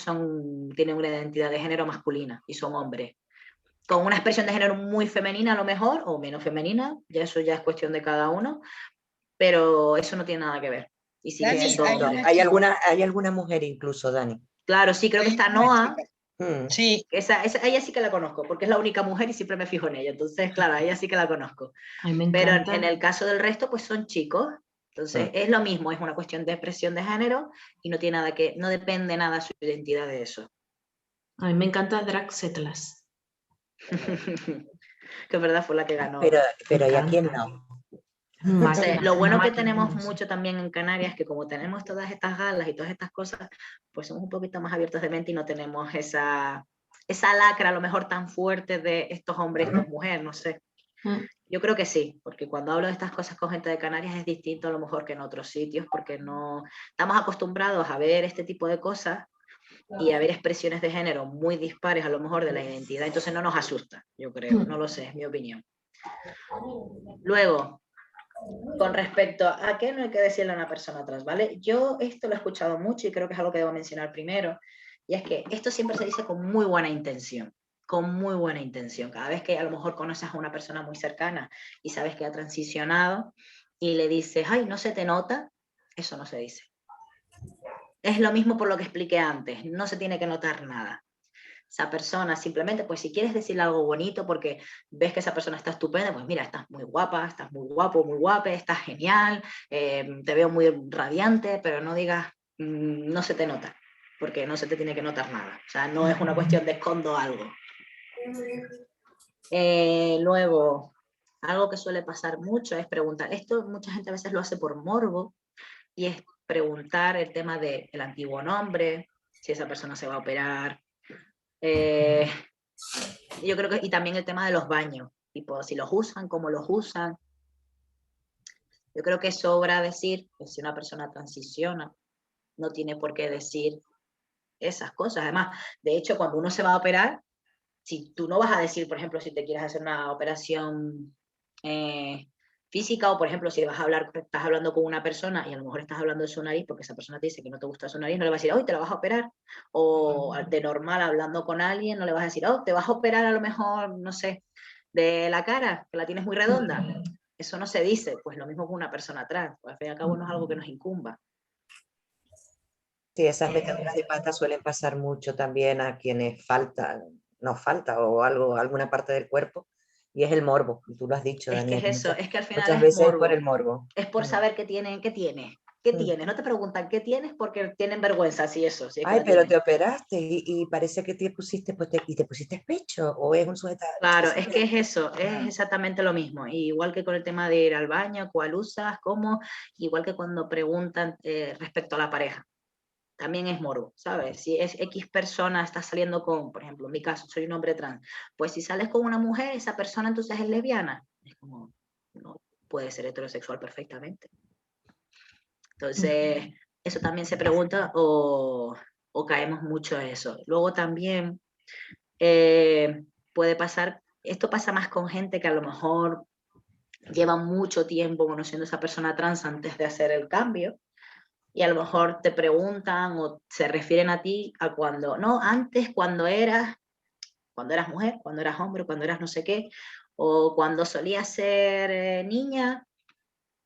tienen una identidad de género masculina y son hombres. Con una expresión de género muy femenina a lo mejor, o menos femenina, ya eso ya es cuestión de cada uno, pero eso no tiene nada que ver. Y sigue Dani, siendo hombre. Hay alguna mujer incluso, Dani. Claro, sí, creo que está Noah. Sí. Ella sí que la conozco, porque es la única mujer y siempre me fijo en ella. Entonces, claro, ella sí que la conozco. Pero en el caso del resto, pues son chicos. Entonces, es lo mismo, es una cuestión de expresión de género y no tiene nada no depende nada su identidad de eso. A mí me encanta Drag Setlas. Que es verdad, fue la que ganó. Pero ¿y a quién no? Entonces, lo bueno que tenemos mucho también en Canarias es que como tenemos todas estas galas y todas estas cosas, pues somos un poquito más abiertos de mente y no tenemos esa lacra a lo mejor tan fuerte de estos hombres y estas mujeres, no sé. Yo creo que sí, porque cuando hablo de estas cosas con gente de Canarias es distinto a lo mejor que en otros sitios, porque no estamos acostumbrados a ver este tipo de cosas y a ver expresiones de género muy dispares a lo mejor de la identidad, entonces no nos asusta, yo creo, no lo sé, es mi opinión. Luego, con respecto a qué no hay que decirle a una persona trans, ¿vale? Yo esto lo he escuchado mucho y creo que es algo que debo mencionar primero, y es que esto siempre se dice con muy buena intención. Con muy buena intención. Cada vez que a lo mejor conoces a una persona muy cercana y sabes que ha transicionado y le dices, ay, no se te nota, eso no se dice. Es lo mismo por lo que expliqué antes, no se tiene que notar nada. Esa persona simplemente, pues si quieres decirle algo bonito porque ves que esa persona está estupenda, pues mira, estás muy guapa, estás muy guapo, muy guapa, estás genial, te veo muy radiante, pero no digas, no se te nota, porque no se te tiene que notar nada. O sea, no es una cuestión de escondo algo. Luego, algo que suele pasar mucho es preguntar, esto mucha gente a veces lo hace por morbo, y es preguntar el tema del antiguo nombre, si esa persona se va a operar. Yo creo que, y también el tema de los baños, tipo, si los usan, cómo los usan. Yo creo que sobra decir que si una persona transiciona, no tiene por qué decir esas cosas. Además, de hecho, cuando uno se va a operar, si tú no vas a decir, por ejemplo, si te quieres hacer una operación física, o por ejemplo, si vas a hablar, estás hablando con una persona y a lo mejor estás hablando de su nariz porque esa persona te dice que no te gusta su nariz, no le vas a decir, hoy te la vas a operar. O de normal, hablando con alguien, no le vas a decir, oh, te vas a operar a lo mejor, no sé, de la cara, que la tienes muy redonda. Eso no se dice. Pues lo mismo con una persona trans, pues al fin y al cabo no es algo que nos incumba. Sí, esas meteduras de pata suelen pasar mucho también a quienes nos falta o alguna parte del cuerpo, y es el morbo, tú lo has dicho, Es Daniel. que es eso, es que al final muchas es veces morbo. por el morbo. Es por saber qué tiene, ¿Qué tienes? No te preguntan qué tienes porque tienen vergüenza, si eso. Si es que Ay, la pero tienen. te operaste y parece que te pusiste, pues, y te pusiste pecho, o es un sujetador. Claro, es que es eso, es exactamente lo mismo. Igual que con el tema de ir al baño, cuál usas, cómo, igual que cuando preguntan respecto a la pareja. También es morbo, ¿sabes? Si es X persona, estás saliendo con, por ejemplo, en mi caso, soy un hombre trans, pues si sales con una mujer, esa persona entonces es lesbiana. Es como, no, puede ser heterosexual perfectamente. Entonces, eso también se pregunta o caemos mucho en eso. Luego también puede pasar, esto pasa más con gente que a lo mejor lleva mucho tiempo conociendo a esa persona trans antes de hacer el cambio, y a lo mejor te preguntan o se refieren a ti a cuando, no, antes cuando eras mujer, cuando eras hombre, cuando eras no sé qué, o cuando solías ser niña,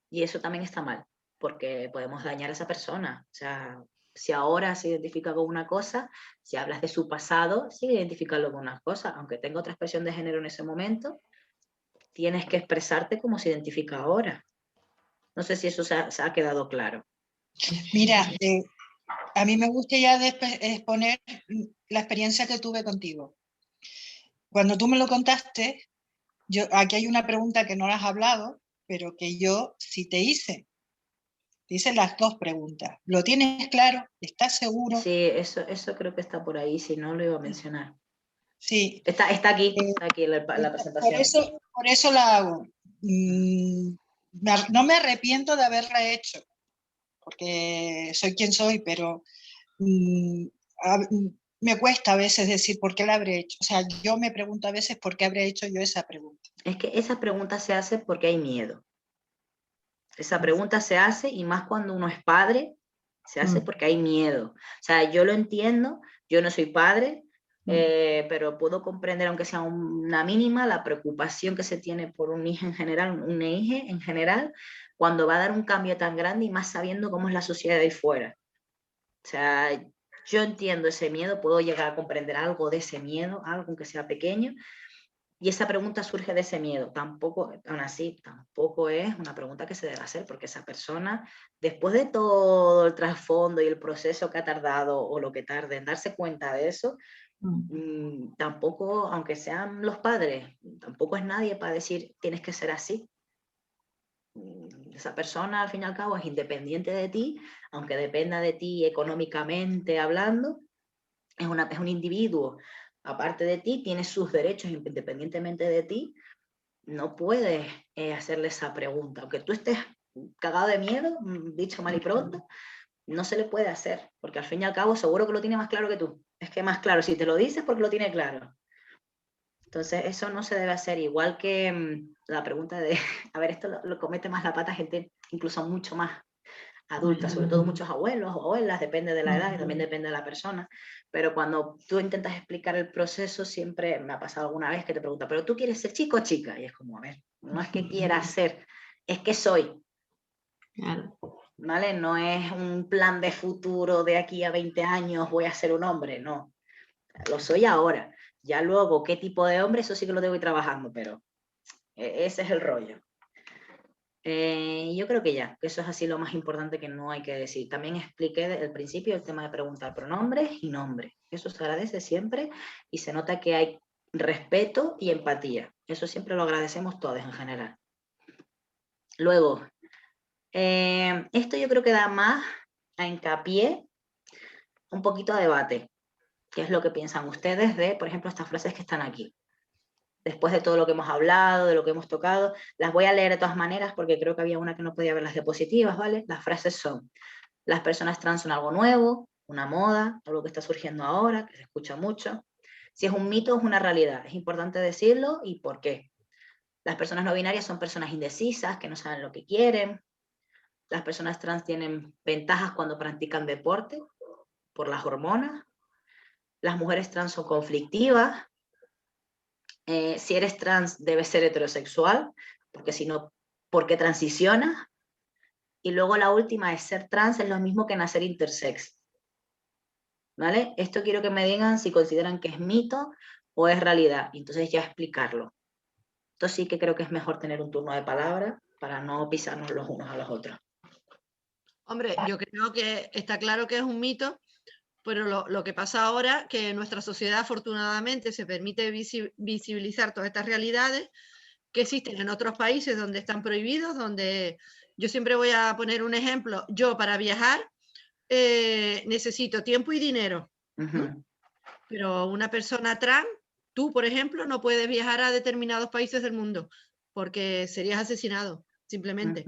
y eso también está mal, porque podemos dañar a esa persona. O sea, si ahora se identifica con una cosa, si hablas de su pasado, sigue identificando con una cosa, aunque tenga otra expresión de género en ese momento, tienes que expresarte como se identifica ahora. No sé si eso se ha quedado claro. Mira, a mí me gusta ya exponer la experiencia que tuve contigo. Cuando tú me lo contaste, aquí hay una pregunta que no la has hablado, pero que yo sí te hice. Te hice las dos preguntas. ¿Lo tienes claro? ¿Estás seguro? Sí, eso creo que está por ahí, si no lo iba a mencionar. Sí. Está aquí la presentación. Por eso la hago. No me arrepiento de haberla hecho, porque soy quien soy, pero me cuesta a veces decir por qué la habré hecho. O sea, yo me pregunto a veces por qué habré hecho yo esa pregunta. Es que esa pregunta se hace porque hay miedo. Esa pregunta se hace, y más cuando uno es padre, se hace porque hay miedo. O sea, yo lo entiendo, yo no soy padre, pero puedo comprender, aunque sea una mínima, la preocupación que se tiene por un hijo en general, una hija en general, cuando va a dar un cambio tan grande, y más sabiendo cómo es la sociedad de ahí fuera. O sea, yo entiendo ese miedo, puedo llegar a comprender algo de ese miedo, algo aunque sea pequeño, y esa pregunta surge de ese miedo. Tampoco, aún así, tampoco es una pregunta que se debe hacer, porque esa persona, después de todo el trasfondo y el proceso que ha tardado o lo que tarde en darse cuenta de eso, tampoco, aunque sean los padres, tampoco es nadie para decir tienes que ser así. Esa persona, al fin y al cabo, es independiente de ti, aunque dependa de ti económicamente hablando, es un individuo aparte de ti, tiene sus derechos independientemente de ti. No puedes hacerle esa pregunta, aunque tú estés cagado de miedo, dicho mal y pronto, no se le puede hacer, porque al fin y al cabo seguro que lo tiene más claro que tú. Es que más claro, si te lo dices, porque lo tiene claro. Entonces eso no se debe hacer, igual que la pregunta de, a ver, esto lo comete más la pata gente incluso mucho más adulta, sobre todo muchos abuelos o abuelas, depende de la edad y también depende de la persona, pero cuando tú intentas explicar el proceso, siempre me ha pasado alguna vez que te pregunta, ¿pero tú quieres ser chico o chica? Y es como, a ver, no es que quiera ser, es que soy. Claro. ¿Vale? No es un plan de futuro de aquí a 20 años voy a ser un hombre, no. Lo soy ahora. Ya luego, ¿qué tipo de hombre? Eso sí que lo debo ir trabajando, pero ese es el rollo. Yo creo que ya, que eso es así lo más importante que no hay que decir. También expliqué desde el principio el tema de preguntar pronombres y nombres. Eso se agradece siempre y se nota que hay respeto y empatía. Eso siempre lo agradecemos todos en general. Luego, esto yo creo que da más a hincapié un poquito a debate. ¿Qué es lo que piensan ustedes de, por ejemplo, estas frases que están aquí? Después de todo lo que hemos hablado, de lo que hemos tocado, las voy a leer de todas maneras porque creo que había una que no podía ver las diapositivas, ¿vale? Las frases son: las personas trans son algo nuevo, una moda, algo que está surgiendo ahora, que se escucha mucho. Si es un mito o es una realidad, es importante decirlo y por qué. Las personas no binarias son personas indecisas, que no saben lo que quieren. Las personas trans tienen ventajas cuando practican deporte por las hormonas. Las mujeres trans son conflictivas. Si eres trans, debes ser heterosexual, porque si no, ¿por qué transicionas? Y luego la última es: ser trans es lo mismo que nacer intersex. ¿Vale? Esto quiero que me digan si consideran que es mito o es realidad, y entonces ya explicarlo. Entonces sí que creo que es mejor tener un turno de palabra para no pisarnos los unos a los otros. Hombre, yo creo que está claro que es un mito, pero lo que pasa ahora, que en nuestra sociedad afortunadamente se permite visibilizar todas estas realidades que existen en otros países donde están prohibidos, donde yo siempre voy a poner un ejemplo. Yo para viajar necesito tiempo y dinero, ¿no? Pero una persona trans, tú por ejemplo, no puedes viajar a determinados países del mundo porque serías asesinado, simplemente.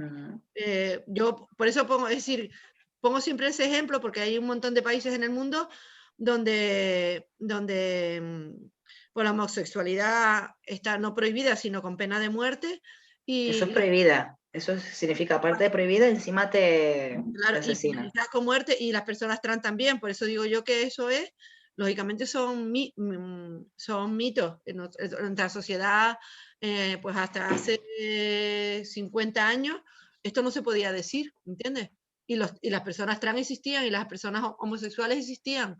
Yo por eso pongo siempre ese ejemplo porque hay un montón de países en el mundo donde pues la homosexualidad está no prohibida, sino con pena de muerte. Eso es prohibida. Eso significa, aparte de prohibida, encima te asesina. Y con muerte, y las personas trans también. Por eso digo yo que eso es, lógicamente son mitos. En nuestra sociedad, pues hasta hace 50 años, esto no se podía decir, ¿entiendes? Y las personas trans existían y las personas homosexuales existían.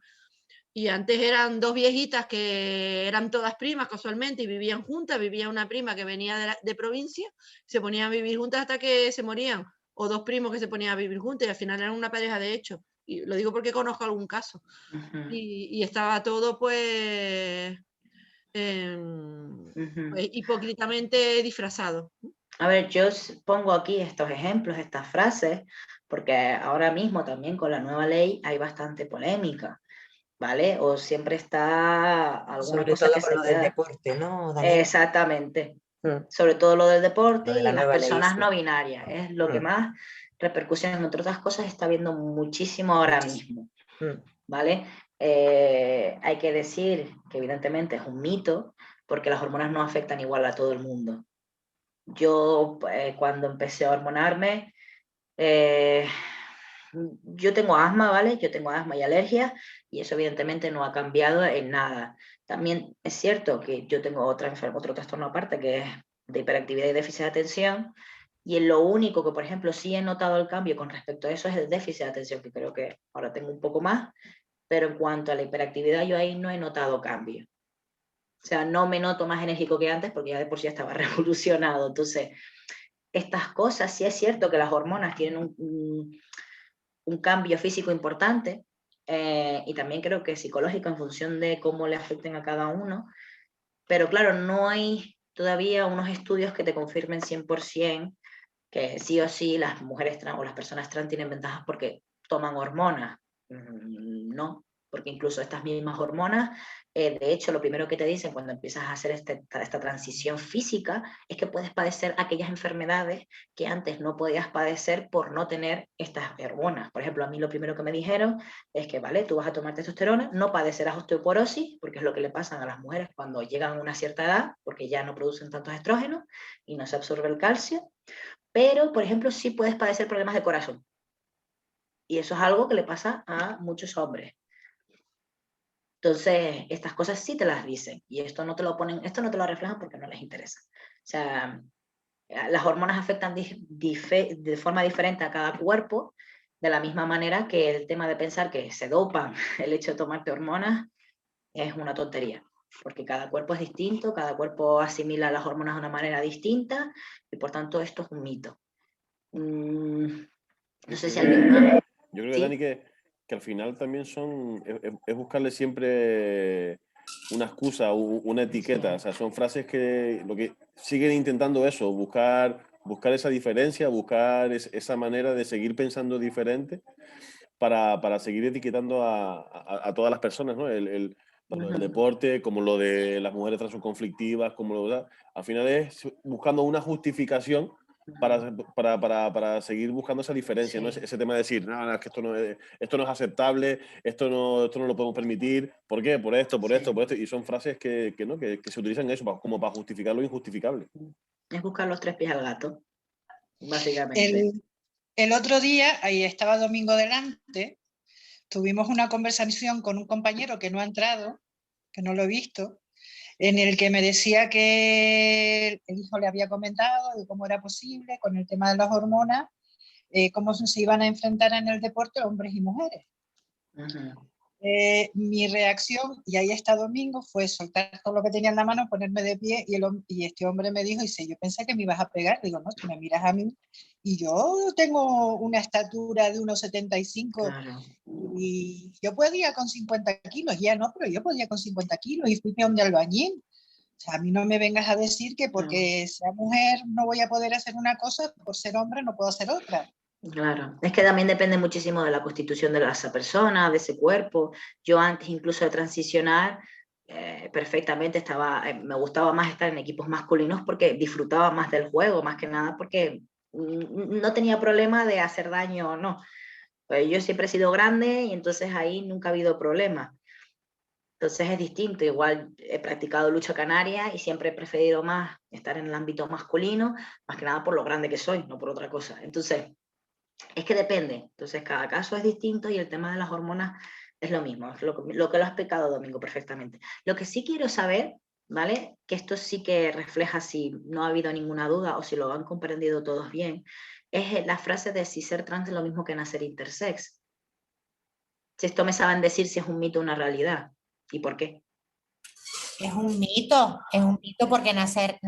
Y antes eran dos viejitas que eran todas primas casualmente y vivían juntas. Vivía una prima que venía de provincia, se ponían a vivir juntas hasta que se morían, o dos primos que se ponían a vivir juntos y al final eran una pareja de hecho. Y lo digo porque conozco algún caso. Y estaba todo pues hipócritamente disfrazado. A ver, yo pongo aquí estos ejemplos, estas frases, porque ahora mismo también con la nueva ley hay bastante polémica, ¿vale? O siempre está alguna Sobre cosa todo que con se lo del queda. deporte, ¿no, Daniela? Exactamente. Sobre todo lo del deporte Lo de la y las nueva ley, personas sí. no binarias. Es lo que más repercusión, entre otras cosas, está viendo muchísimo ahora mismo, ¿vale? Hay que decir que evidentemente es un mito, porque las hormonas no afectan igual a todo el mundo. Yo cuando empecé a hormonarme, yo tengo asma, ¿vale? Yo tengo asma y alergia y eso evidentemente no ha cambiado en nada. También es cierto que yo tengo otro trastorno aparte que es de hiperactividad y déficit de atención y en lo único que, por ejemplo, sí he notado el cambio con respecto a eso es el déficit de atención, que creo que ahora tengo un poco más, pero en cuanto a la hiperactividad yo ahí no he notado cambio. O sea, no me noto más enérgico que antes porque ya de por sí estaba revolucionado. Entonces, estas cosas, sí es cierto que las hormonas tienen un cambio físico importante y también creo que psicológico en función de cómo le afecten a cada uno, pero claro, no hay todavía unos estudios que te confirmen 100% que sí o sí las mujeres trans o las personas trans tienen ventajas porque toman hormonas. No, porque incluso estas mismas hormonas, de hecho, lo primero que te dicen cuando empiezas a hacer esta transición física es que puedes padecer aquellas enfermedades que antes no podías padecer por no tener estas hormonas. Por ejemplo, a mí lo primero que me dijeron es que, vale, tú vas a tomar testosterona, no padecerás osteoporosis, porque es lo que le pasa a las mujeres cuando llegan a una cierta edad, porque ya no producen tantos estrógenos y no se absorbe el calcio, pero, por ejemplo, sí puedes padecer problemas de corazón. Y eso es algo que le pasa a muchos hombres. Entonces, estas cosas sí te las dicen y esto no te lo ponen, esto no te lo reflejan porque no les interesa. O sea, las hormonas afectan de forma diferente a cada cuerpo, de la misma manera que el tema de pensar que se dopan el hecho de tomarte hormonas es una tontería, porque cada cuerpo es distinto, cada cuerpo asimila las hormonas de una manera distinta y por tanto esto es un mito. No sé si alguien más. Yo creo, ¿Sí? Dani, que al final también es buscarle siempre una excusa, una etiqueta. O sea, son frases que lo que siguen intentando eso, buscar esa diferencia, buscar esa manera de seguir pensando diferente para seguir etiquetando a todas las personas, ¿no? Tanto el deporte como lo de las mujeres trans son conflictivas, como al final es buscando una justificación para seguir buscando esa diferencia, Sí. ¿no? Ese tema de decir, no, es que esto no es aceptable, esto no lo podemos permitir. ¿Por qué? Por esto, por esto. Y son frases que se utilizan eso como para justificar lo injustificable. Es buscar los tres pies al gato, básicamente. El otro día, ahí estaba Domingo delante, tuvimos una conversación con un compañero que no ha entrado, que no lo he visto, en el que me decía que el hijo le había comentado de cómo era posible con el tema de las hormonas, cómo se iban a enfrentar en el deporte hombres y mujeres. Mi reacción, y ahí está Domingo, fue soltar todo lo que tenía en la mano, ponerme de pie, y este hombre me dijo, dice, yo pensé que me ibas a pegar. Digo, no, tú me miras a mí, y yo tengo una estatura de 1,75, Claro. y yo podía con 50 kilos, ya no, pero yo podía con 50 kilos, y fui peón de albañil. O sea, a mí no me vengas a decir que porque sea mujer no voy a poder hacer una cosa, por ser hombre no puedo hacer otra. Claro, es que también depende muchísimo de la constitución de esa persona, de ese cuerpo. Yo antes incluso de transicionar, perfectamente me gustaba más estar en equipos masculinos porque disfrutaba más del juego, más que nada porque no tenía problema de hacer daño o no. Pues yo siempre he sido grande y entonces ahí nunca ha habido problema. Entonces es distinto, igual he practicado lucha canaria y siempre he preferido más estar en el ámbito masculino, más que nada por lo grande que soy, no por otra cosa. Entonces, es que depende, entonces cada caso es distinto y el tema de las hormonas es lo mismo, es lo que lo ha explicado Domingo perfectamente. Lo que sí quiero saber, ¿vale? Que esto sí que refleja si no ha habido ninguna duda o si lo han comprendido todos bien, es la frase de si ser trans es lo mismo que nacer intersex. Si esto me saben decir si es un mito o una realidad y por qué. Es un mito porque nacer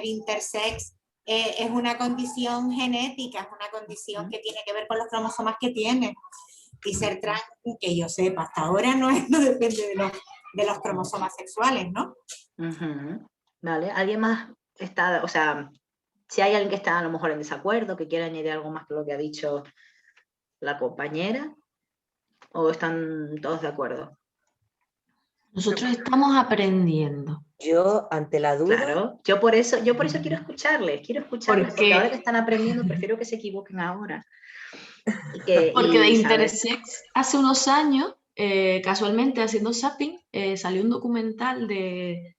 intersex es una condición genética, es una condición que tiene que ver con los cromosomas que tiene. Y ser trans, que yo sepa, hasta ahora no depende de los cromosomas sexuales, ¿no? Vale, ¿alguien más está, o sea, si hay alguien que está a lo mejor en desacuerdo, que quiere añadir algo más que lo que ha dicho la compañera, o están todos de acuerdo? Nosotros estamos aprendiendo. Yo, ante la duda... Claro, yo por eso quiero escucharles, porque ahora que están aprendiendo, prefiero que se equivoquen ahora. Porque de intersex, hace unos años, casualmente haciendo zapping, salió un documental de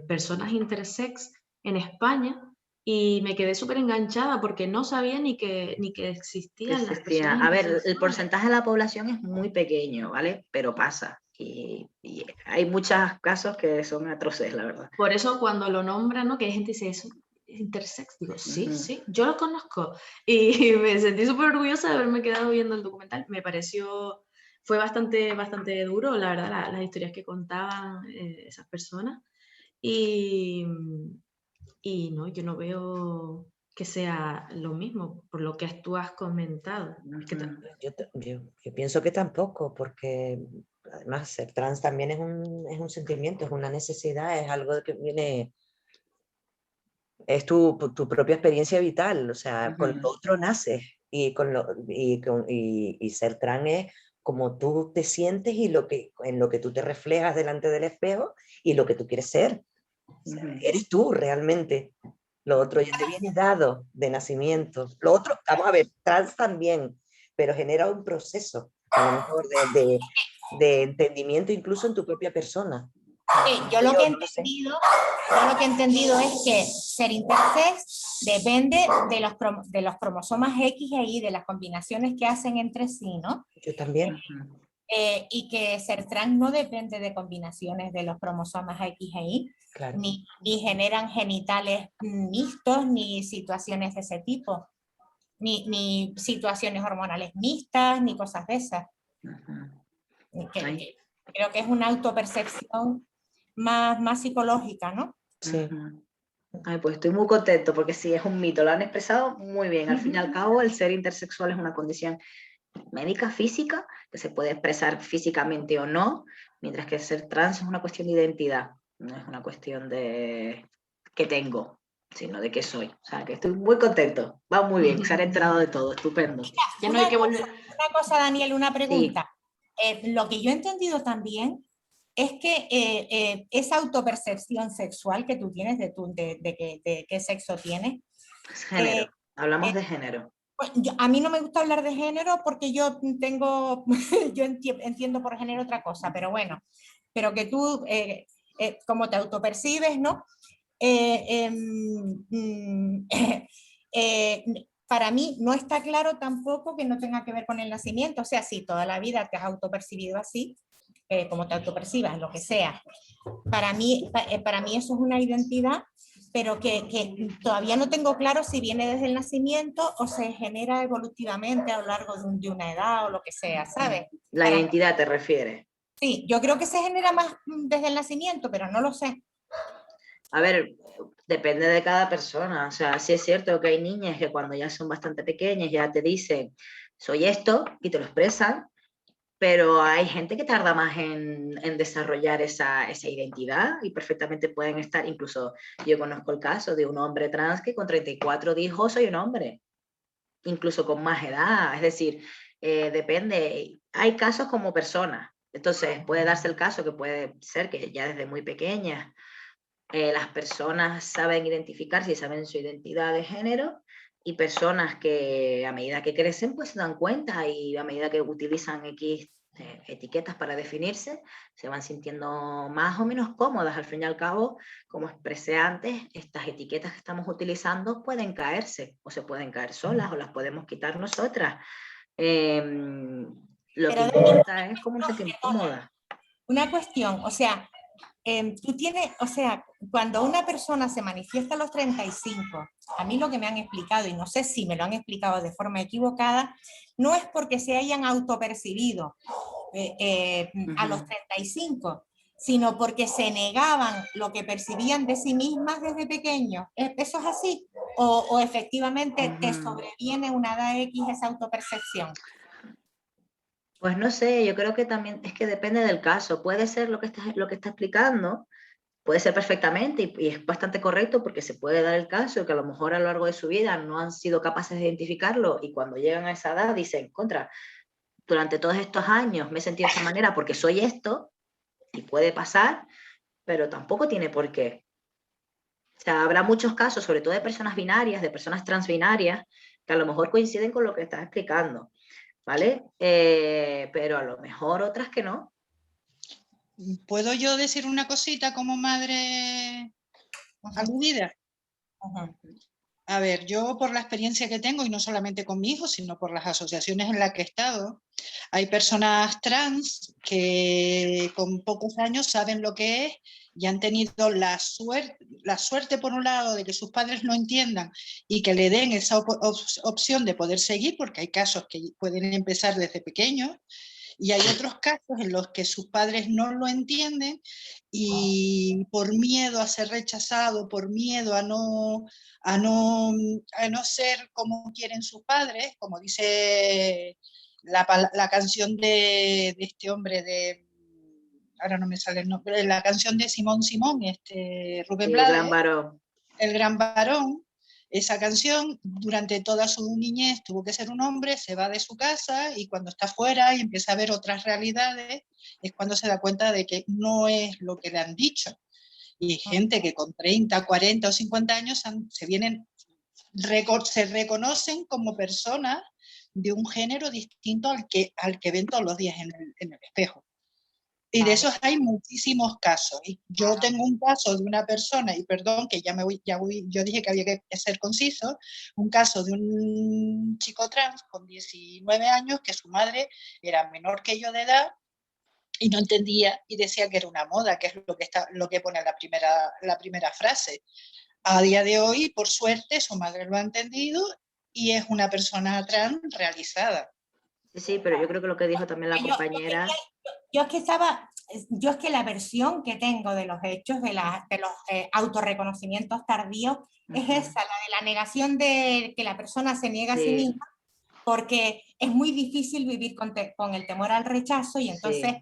personas intersex en España y me quedé súper enganchada porque no sabía ni que existían las personas A ver, el intersexuales. porcentaje de la población es muy pequeño, ¿vale? Pero pasa. Y hay muchos casos que son atroces, la verdad. Por eso cuando lo nombran, ¿no? Que hay gente que dice, ¿eso es intersex? Digo, sí, sí, yo lo conozco. Y me sentí súper orgullosa de haberme quedado viendo el documental. Me pareció, fue bastante duro, la verdad, las historias que contaban esas personas. Y no, yo no veo que sea lo mismo, por lo que tú has comentado. Yo pienso que tampoco, porque además ser trans también es un sentimiento, es una necesidad, es algo que viene, es tu propia experiencia vital, o sea, con lo otro naces y ser trans es como tú te sientes y en lo que tú te reflejas delante del espejo y lo que tú quieres ser. O sea, eres tú realmente. Lo otro ya te viene dado de nacimiento. Lo otro, vamos a ver, trans también, pero genera un proceso a lo mejor de entendimiento incluso en tu propia persona. Sí, yo lo que he entendido es que ser intersex depende de los cromosomas X e Y, de las combinaciones que hacen entre sí, ¿no? Yo también. Y que ser trans no depende de combinaciones de los cromosomas X e Y, claro. ni generan genitales mixtos, ni situaciones de ese tipo, ni situaciones hormonales mixtas, ni cosas de esas. Creo que es una autopercepción más psicológica, ¿no? Sí. Ay, pues estoy muy contento porque sí, es un mito, lo han expresado muy bien. Al fin y al cabo, el ser intersexual es una condición médica, física, que se puede expresar físicamente o no, mientras que ser trans es una cuestión de identidad, no es una cuestión de qué tengo, sino de qué soy. O sea, que estoy muy contento, va muy bien, se han enterado de todo, estupendo. Ya no hay que volver. Una cosa, Daniel, una pregunta. Sí. Lo que yo he entendido también es que esa autopercepción sexual que tú tienes de qué sexo tienes. Género, hablamos de género. Pues a mí no me gusta hablar de género porque yo entiendo por género otra cosa, pero bueno, pero que tú, como te autopercibes, ¿no? Para mí no está claro tampoco que no tenga que ver con el nacimiento, o sea, si toda la vida te has autopercibido así, como te autopercibas, lo que sea. Para mí eso es una identidad pero que todavía no tengo claro si viene desde el nacimiento o se genera evolutivamente a lo largo de una edad o lo que sea, ¿sabes? La identidad te refieres. Sí, yo creo que se genera más desde el nacimiento, pero no lo sé. A ver, depende de cada persona. O sea, sí es cierto que hay niñas que cuando ya son bastante pequeñas ya te dicen, soy esto, y te lo expresan, pero hay gente que tarda más en desarrollar esa identidad y perfectamente pueden estar, incluso yo conozco el caso de un hombre trans que con 34 dijo, soy un hombre, incluso con más edad. Es decir, depende. Hay casos como personas. Entonces, puede darse el caso que puede ser que ya desde muy pequeñas las personas saben identificarse y saben su identidad de género, y personas que a medida que crecen pues se dan cuenta y a medida que utilizan X etiquetas para definirse, se van sintiendo más o menos cómodas. Al fin y al cabo, como expresé antes, estas etiquetas que estamos utilizando pueden caerse o se pueden caer solas o las podemos quitar nosotras. Lo que importa es cómo se siente cómoda. Una cuestión, o sea, tú tienes, o sea, cuando una persona se manifiesta a los 35, a mí lo que me han explicado, y no sé si me lo han explicado de forma equivocada, no es porque se hayan autopercibido a los 35, sino porque se negaban lo que percibían de sí mismas desde pequeños. ¿Eso es así? ¿O efectivamente te sobreviene una edad X esa autopercepción? Pues no sé, yo creo que también es que depende del caso. Puede ser lo que está explicando, puede ser perfectamente y es bastante correcto, porque se puede dar el caso que a lo mejor a lo largo de su vida no han sido capaces de identificarlo y cuando llegan a esa edad dicen, durante todos estos años me he sentido de esta manera porque soy esto, y puede pasar, pero tampoco tiene por qué. O sea, habrá muchos casos, sobre todo de personas binarias, de personas transbinarias, que a lo mejor coinciden con lo que estás explicando, ¿vale? Pero a lo mejor otras que no. ¿Puedo yo decir una cosita como madre aludida? A ver, yo por la experiencia que tengo, y no solamente con mi hijo, sino por las asociaciones en las que he estado, hay personas trans que con pocos años saben lo que es y han tenido la suerte por un lado de que sus padres lo entiendan y que le den esa opción de poder seguir, porque hay casos que pueden empezar desde pequeños, y hay otros casos en los que sus padres no lo entienden y por miedo a ser rechazado, por miedo a no ser como quieren sus padres, como dice la canción de este hombre, ahora no me sale el nombre, la canción de Simón, Rubén Blades, El Gran Varón. Esa canción, durante toda su niñez tuvo que ser un hombre, se va de su casa y cuando está fuera y empieza a ver otras realidades, es cuando se da cuenta de que no es lo que le han dicho. Y hay gente que con 30, 40 o 50 años se reconocen como personas de un género distinto al que ven todos los días en el espejo. Y de esos hay muchísimos casos. Y yo tengo un caso de una persona, y perdón que yo dije que había que ser conciso, un caso de un chico trans con 19 años que su madre era menor que yo de edad y no entendía y decía que era una moda, que es lo que pone la primera frase. A día de hoy, por suerte, su madre lo ha entendido y es una persona trans realizada. Sí, pero yo creo que lo que dijo también la compañera... Yo es que la versión que tengo de los hechos, de los autorreconocimientos tardíos, es esa, la de la negación de que la persona se niega a sí misma, porque es muy difícil vivir con el temor al rechazo y entonces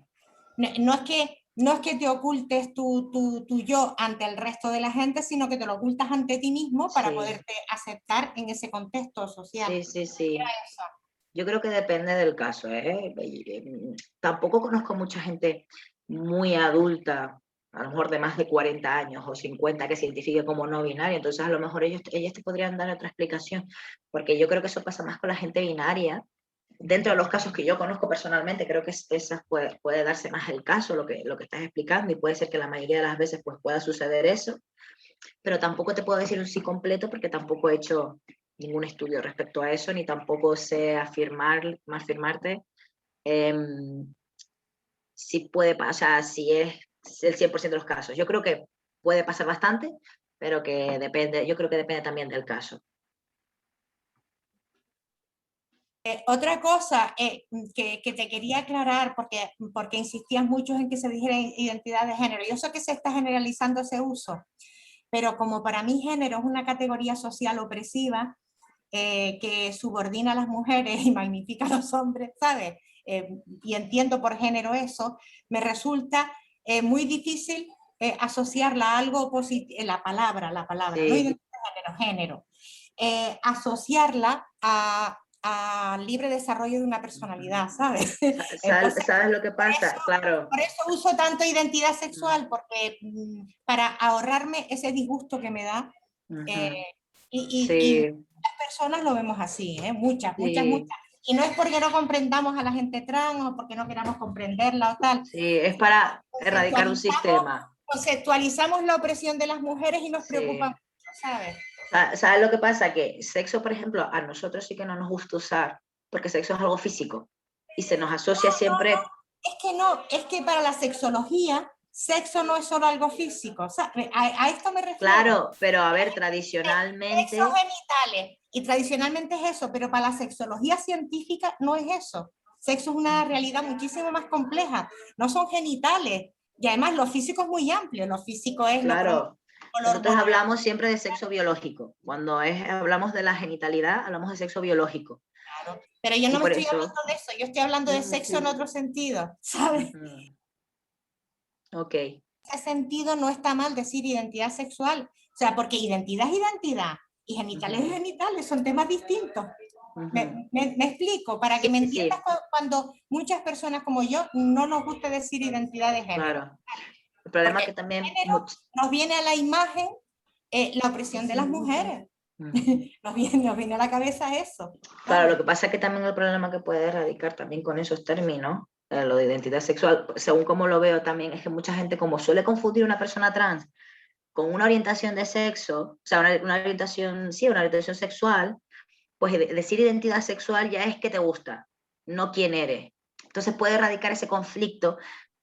no es que te ocultes tu yo ante el resto de la gente, sino que te lo ocultas ante ti mismo para poderte aceptar en ese contexto social. Sí. Yo creo que depende del caso, ¿eh? Tampoco conozco mucha gente muy adulta, a lo mejor de más de 40 años o 50, que se identifique como no binaria, entonces a lo mejor ellas te podrían dar otra explicación, porque yo creo que eso pasa más con la gente binaria. Dentro de los casos que yo conozco personalmente, creo que esas puede darse más el caso, lo que estás explicando, y puede ser que la mayoría de las veces pues, pueda suceder eso, pero tampoco te puedo decir un sí completo porque tampoco he hecho ningún estudio respecto a eso, ni tampoco sé afirmarte si puede pasar, si es el 100% de los casos. Yo creo que puede pasar bastante, pero que depende, yo creo que depende también del caso. Otra cosa que te quería aclarar, porque insistías mucho en que se dijera identidad de género. Yo sé que se está generalizando ese uso, pero como para mí género es una categoría social opresiva que subordina a las mujeres y magnifica a los hombres, ¿sabes? Y entiendo por género eso, me resulta muy difícil asociarla a algo positivo, la palabra, Sí. no identidad de género, asociarla a libre desarrollo de una personalidad, ¿sabes? Entonces, ¿Sabes lo que pasa? Claro. Por eso uso tanto identidad sexual, porque para ahorrarme ese disgusto que me da, y muchas personas lo vemos así, muchas. Y no es porque no comprendamos a la gente trans o porque no queramos comprenderla o tal. Sí, es para erradicar un sistema. Conceptualizamos la opresión de las mujeres y nos preocupa mucho, ¿sabes? ¿Sabes lo que pasa? Que sexo, por ejemplo, a nosotros sí que no nos gusta usar, porque sexo es algo físico y se nos asocia siempre... Es que para la sexología, sexo no es solo algo físico, o sea, a esto me refiero. Claro, pero a ver, tradicionalmente... Sexo genitales, y tradicionalmente es eso, pero para la sexología científica no es eso. Sexo es una realidad muchísimo más compleja, no son genitales, y además lo físico es muy amplio, lo físico es... Claro. Nosotros hablamos siempre de sexo biológico. Cuando hablamos de la genitalidad, hablamos de sexo biológico. Claro, pero yo no me estoy hablando de eso, yo estoy hablando de sexo en otro sentido, ¿sabes? Ok. En ese sentido no está mal decir identidad sexual, o sea, porque identidad es identidad y genitales es genitales, son temas distintos. ¿Me explico? Para que me entiendas cuando muchas personas como yo no nos gusta decir identidad de género. Claro. El problema es que también nos viene a la imagen la opresión de las mujeres. Nos viene a la cabeza eso. Claro, lo que pasa es que también el problema que puede radicar también con esos términos, lo de identidad sexual, según como lo veo también, es que mucha gente como suele confundir una persona trans con una orientación de sexo, o sea, una orientación sexual, pues decir identidad sexual ya es que te gusta, no quién eres. Entonces puede radicar ese conflicto.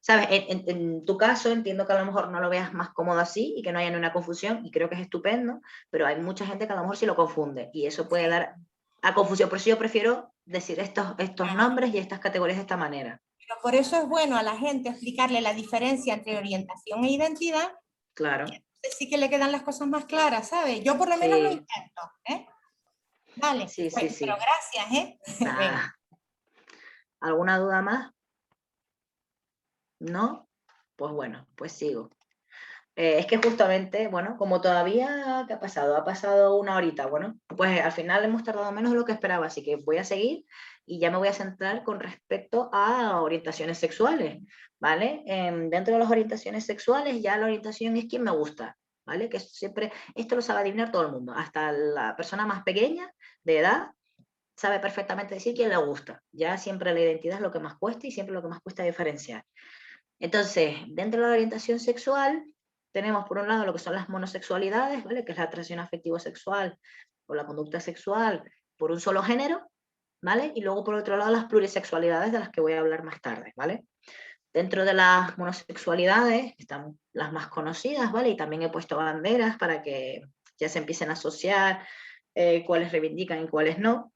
¿Sabes? En tu caso entiendo que a lo mejor no lo veas más cómodo así y que no haya una confusión, y creo que es estupendo, pero hay mucha gente que a lo mejor sí lo confunde y eso puede dar a confusión. Por eso yo prefiero decir estos nombres y estas categorías de esta manera. Pero por eso es bueno a la gente explicarle la diferencia entre orientación e identidad. Claro. Sí que le quedan las cosas más claras, ¿sabes? Yo por lo menos lo intento, Vale, pero gracias, ¿Alguna duda más? ¿No? Pues bueno, pues sigo. Es que justamente, bueno, como todavía, ¿qué ha pasado? Ha pasado una horita, bueno, pues al final hemos tardado menos de lo que esperaba, así que voy a seguir y ya me voy a centrar con respecto a orientaciones sexuales, ¿vale? Dentro de las orientaciones sexuales ya la orientación es quién me gusta, ¿vale? Que siempre, esto lo sabe adivinar todo el mundo, hasta la persona más pequeña de edad sabe perfectamente decir quién le gusta, ya siempre la identidad es lo que más cuesta y siempre lo que más cuesta diferenciar. Entonces, dentro de la orientación sexual, tenemos por un lado lo que son las monosexualidades, ¿vale? Que es la atracción afectivo-sexual o la conducta sexual por un solo género, ¿vale? Y luego por otro lado las plurisexualidades, de las que voy a hablar más tarde, ¿vale? Dentro de las monosexualidades están las más conocidas, ¿vale? Y también he puesto banderas para que ya se empiecen a asociar cuáles reivindican y cuáles no.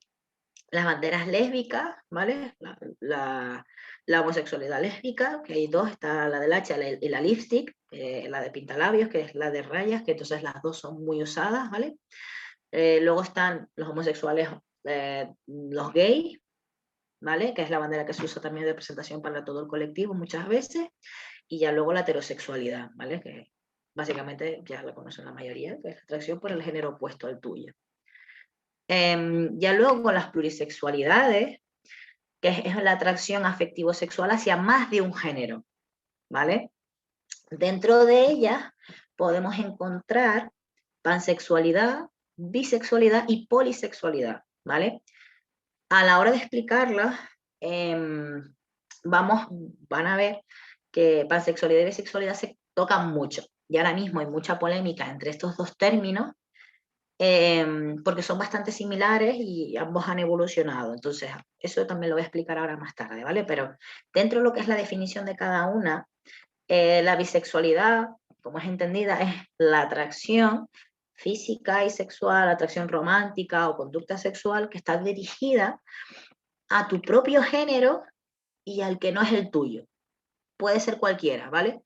Las banderas lésbicas, ¿vale? La homosexualidad lésbica, que hay dos, está la del hacha y la lipstick, la de pintalabios, que es la de rayas, que entonces las dos son muy usadas, ¿vale? Luego están los homosexuales, los gays, ¿vale? Que es la bandera que se usa también de representación para todo el colectivo muchas veces, y ya luego la heterosexualidad, ¿vale? Que básicamente ya la conocen la mayoría, que es la atracción por el género opuesto al tuyo. Ya luego con las plurisexualidades, que es la atracción afectivo-sexual hacia más de un género, ¿vale? Dentro de ellas podemos encontrar pansexualidad, bisexualidad y polisexualidad, ¿vale? A la hora de explicarlas, van a ver que pansexualidad y bisexualidad se tocan mucho, y ahora mismo hay mucha polémica entre estos dos términos, porque son bastante similares y ambos han evolucionado. Entonces, eso también lo voy a explicar ahora más tarde, ¿vale? Pero dentro de lo que es la definición de cada una, la bisexualidad, como es entendida, es la atracción física y sexual, atracción romántica o conducta sexual que está dirigida a tu propio género y al que no es el tuyo. Puede ser cualquiera, ¿vale?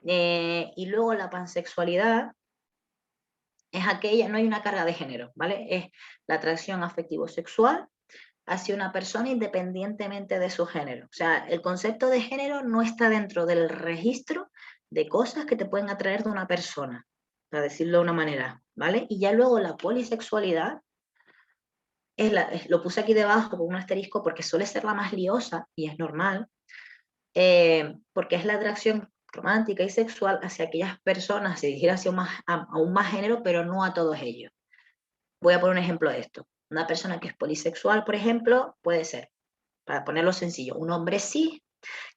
Y luego la pansexualidad es aquella, no hay una carga de género, ¿vale? Es la atracción afectivo-sexual hacia una persona independientemente de su género. O sea, el concepto de género no está dentro del registro de cosas que te pueden atraer de una persona, para decirlo de una manera, ¿vale? Y ya luego la polisexualidad, lo puse aquí debajo con un asterisco porque suele ser la más liosa, y es normal, porque es la atracción romántica y sexual hacia aquellas personas, se dirigir hacia aún más género, pero no a todos ellos. Voy a poner un ejemplo de esto. Una persona que es polisexual, por ejemplo, puede ser, para ponerlo sencillo, un hombre sí,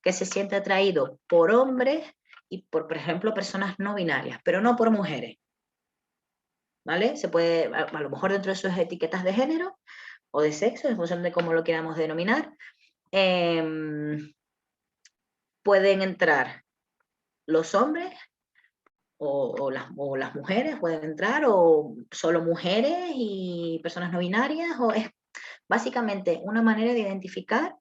que se siente atraído por hombres y por ejemplo, personas no binarias, pero no por mujeres. ¿Vale? Se puede, a lo mejor dentro de sus etiquetas de género o de sexo, en función de cómo lo queramos denominar, pueden entrar los hombres o las mujeres, pueden entrar, o solo mujeres y personas no binarias, o es básicamente una manera de identificar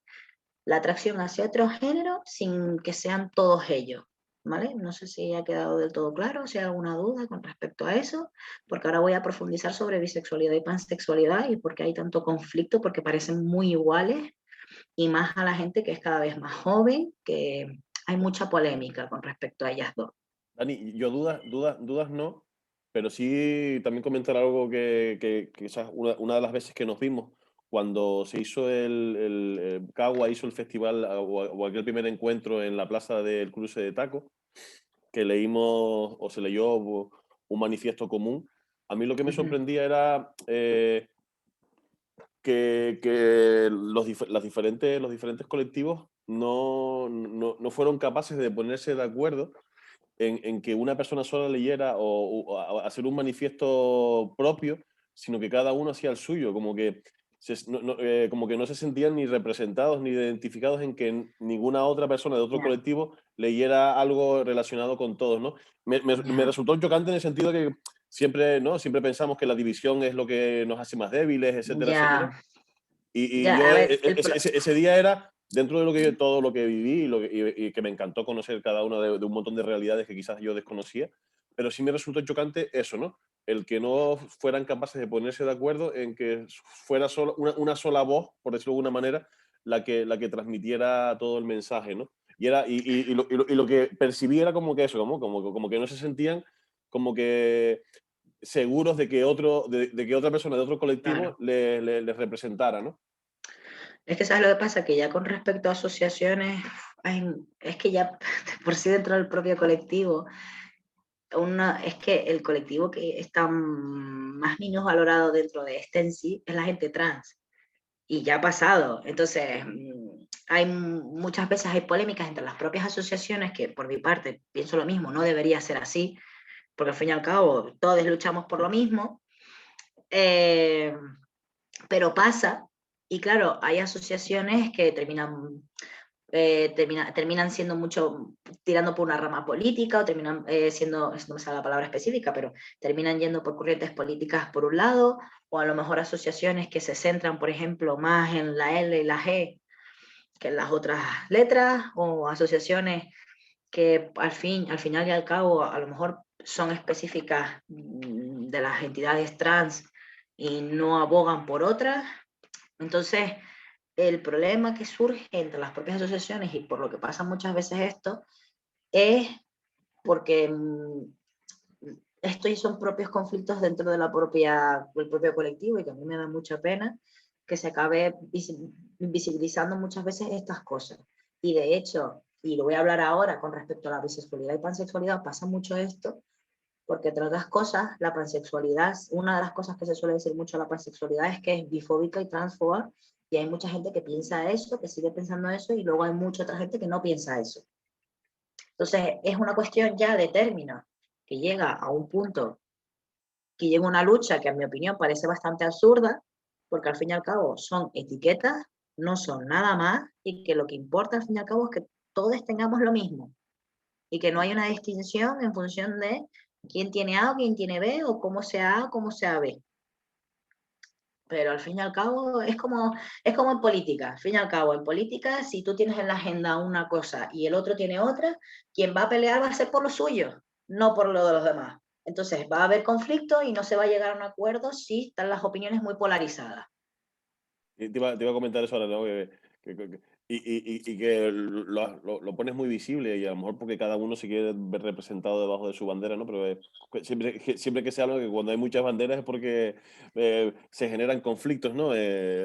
la atracción hacia otro género sin que sean todos ellos, ¿vale? No sé si ha quedado del todo claro, si hay alguna duda con respecto a eso, porque ahora voy a profundizar sobre bisexualidad y pansexualidad y por qué hay tanto conflicto, porque parecen muy iguales, y más a la gente que es cada vez más joven, que hay mucha polémica con respecto a ellas dos. Dani, yo dudas no, pero sí también comentar algo que quizás una de las veces que nos vimos, cuando se hizo Cagua hizo el festival o aquel primer encuentro en la plaza del Cruce de Taco, que leímos o se leyó un manifiesto común. A mí lo que me sorprendía era que los diferentes colectivos no fueron capaces de ponerse de acuerdo en que una persona sola leyera o hacer un manifiesto propio, sino que cada uno hacía el suyo, como que no se sentían ni representados ni identificados en que ninguna otra persona de otro colectivo leyera algo relacionado con todos, ¿no? Me resultó chocante en el sentido que siempre pensamos que la división es lo que nos hace más débiles, etcétera, etcétera. Y yo ese día era, dentro de todo lo que viví y que me encantó conocer cada una de un montón de realidades que quizás yo desconocía, pero sí me resultó chocante eso, ¿no? El que no fueran capaces de ponerse de acuerdo en que fuera solo una sola voz, por decirlo de alguna manera, la que transmitiera todo el mensaje, ¿no? Y lo que percibí era como que eso, como que no se sentían como que seguros de que otra persona de otro colectivo les representara, ¿no? Es que ¿sabes lo que pasa? Que ya con respecto a asociaciones, es que ya por sí dentro del propio colectivo, es que el colectivo que está más minusvalorado dentro de este en sí es la gente trans. Y ya ha pasado. Entonces, muchas veces hay polémicas entre las propias asociaciones, que por mi parte pienso lo mismo, no debería ser así, porque al fin y al cabo todos luchamos por lo mismo, pero pasa, y claro, hay asociaciones que terminan siendo mucho, tirando por una rama política, o terminan siendo, no me sale la palabra específica, pero terminan yendo por corrientes políticas por un lado, o a lo mejor asociaciones que se centran, por ejemplo, más en la L y la G que en las otras letras, o asociaciones que al final y al cabo a lo mejor son específicas de las entidades trans y no abogan por otras. Entonces, el problema que surge entre las propias asociaciones, y por lo que pasa muchas veces esto, es porque estos son propios conflictos dentro de del propio colectivo, y que a mí me da mucha pena que se acabe invisibilizando muchas veces estas cosas. Y de hecho, y lo voy a hablar ahora con respecto a la bisexualidad y pansexualidad, pasa mucho esto, porque entre otras cosas, la pansexualidad, una de las cosas que se suele decir mucho a la pansexualidad es que es bifóbica y transfoba, y hay mucha gente que piensa eso, que sigue pensando eso, y luego hay mucha otra gente que no piensa eso. Entonces, es una cuestión ya de términos, que llega a un punto, que llega una lucha que en mi opinión parece bastante absurda, porque al fin y al cabo son etiquetas, no son nada más, y que lo que importa al fin y al cabo es que todos tengamos lo mismo. y que no hay una distinción en función de quién tiene A o quién tiene B, o cómo sea A o cómo sea B. Pero al fin y al cabo es como en política. Al fin y al cabo, en política, si tú tienes en la agenda una cosa y el otro tiene otra, quien va a pelear va a ser por lo suyo, no por lo de los demás. Entonces va a haber conflicto y no se va a llegar a un acuerdo si están las opiniones muy polarizadas. Y te iba a comentar eso ahora, ¿no? Y que lo pones muy visible, y a lo mejor porque cada uno se quiere ver representado debajo de su bandera, ¿no? Pero siempre que se habla que cuando hay muchas banderas es porque se generan conflictos, ¿no?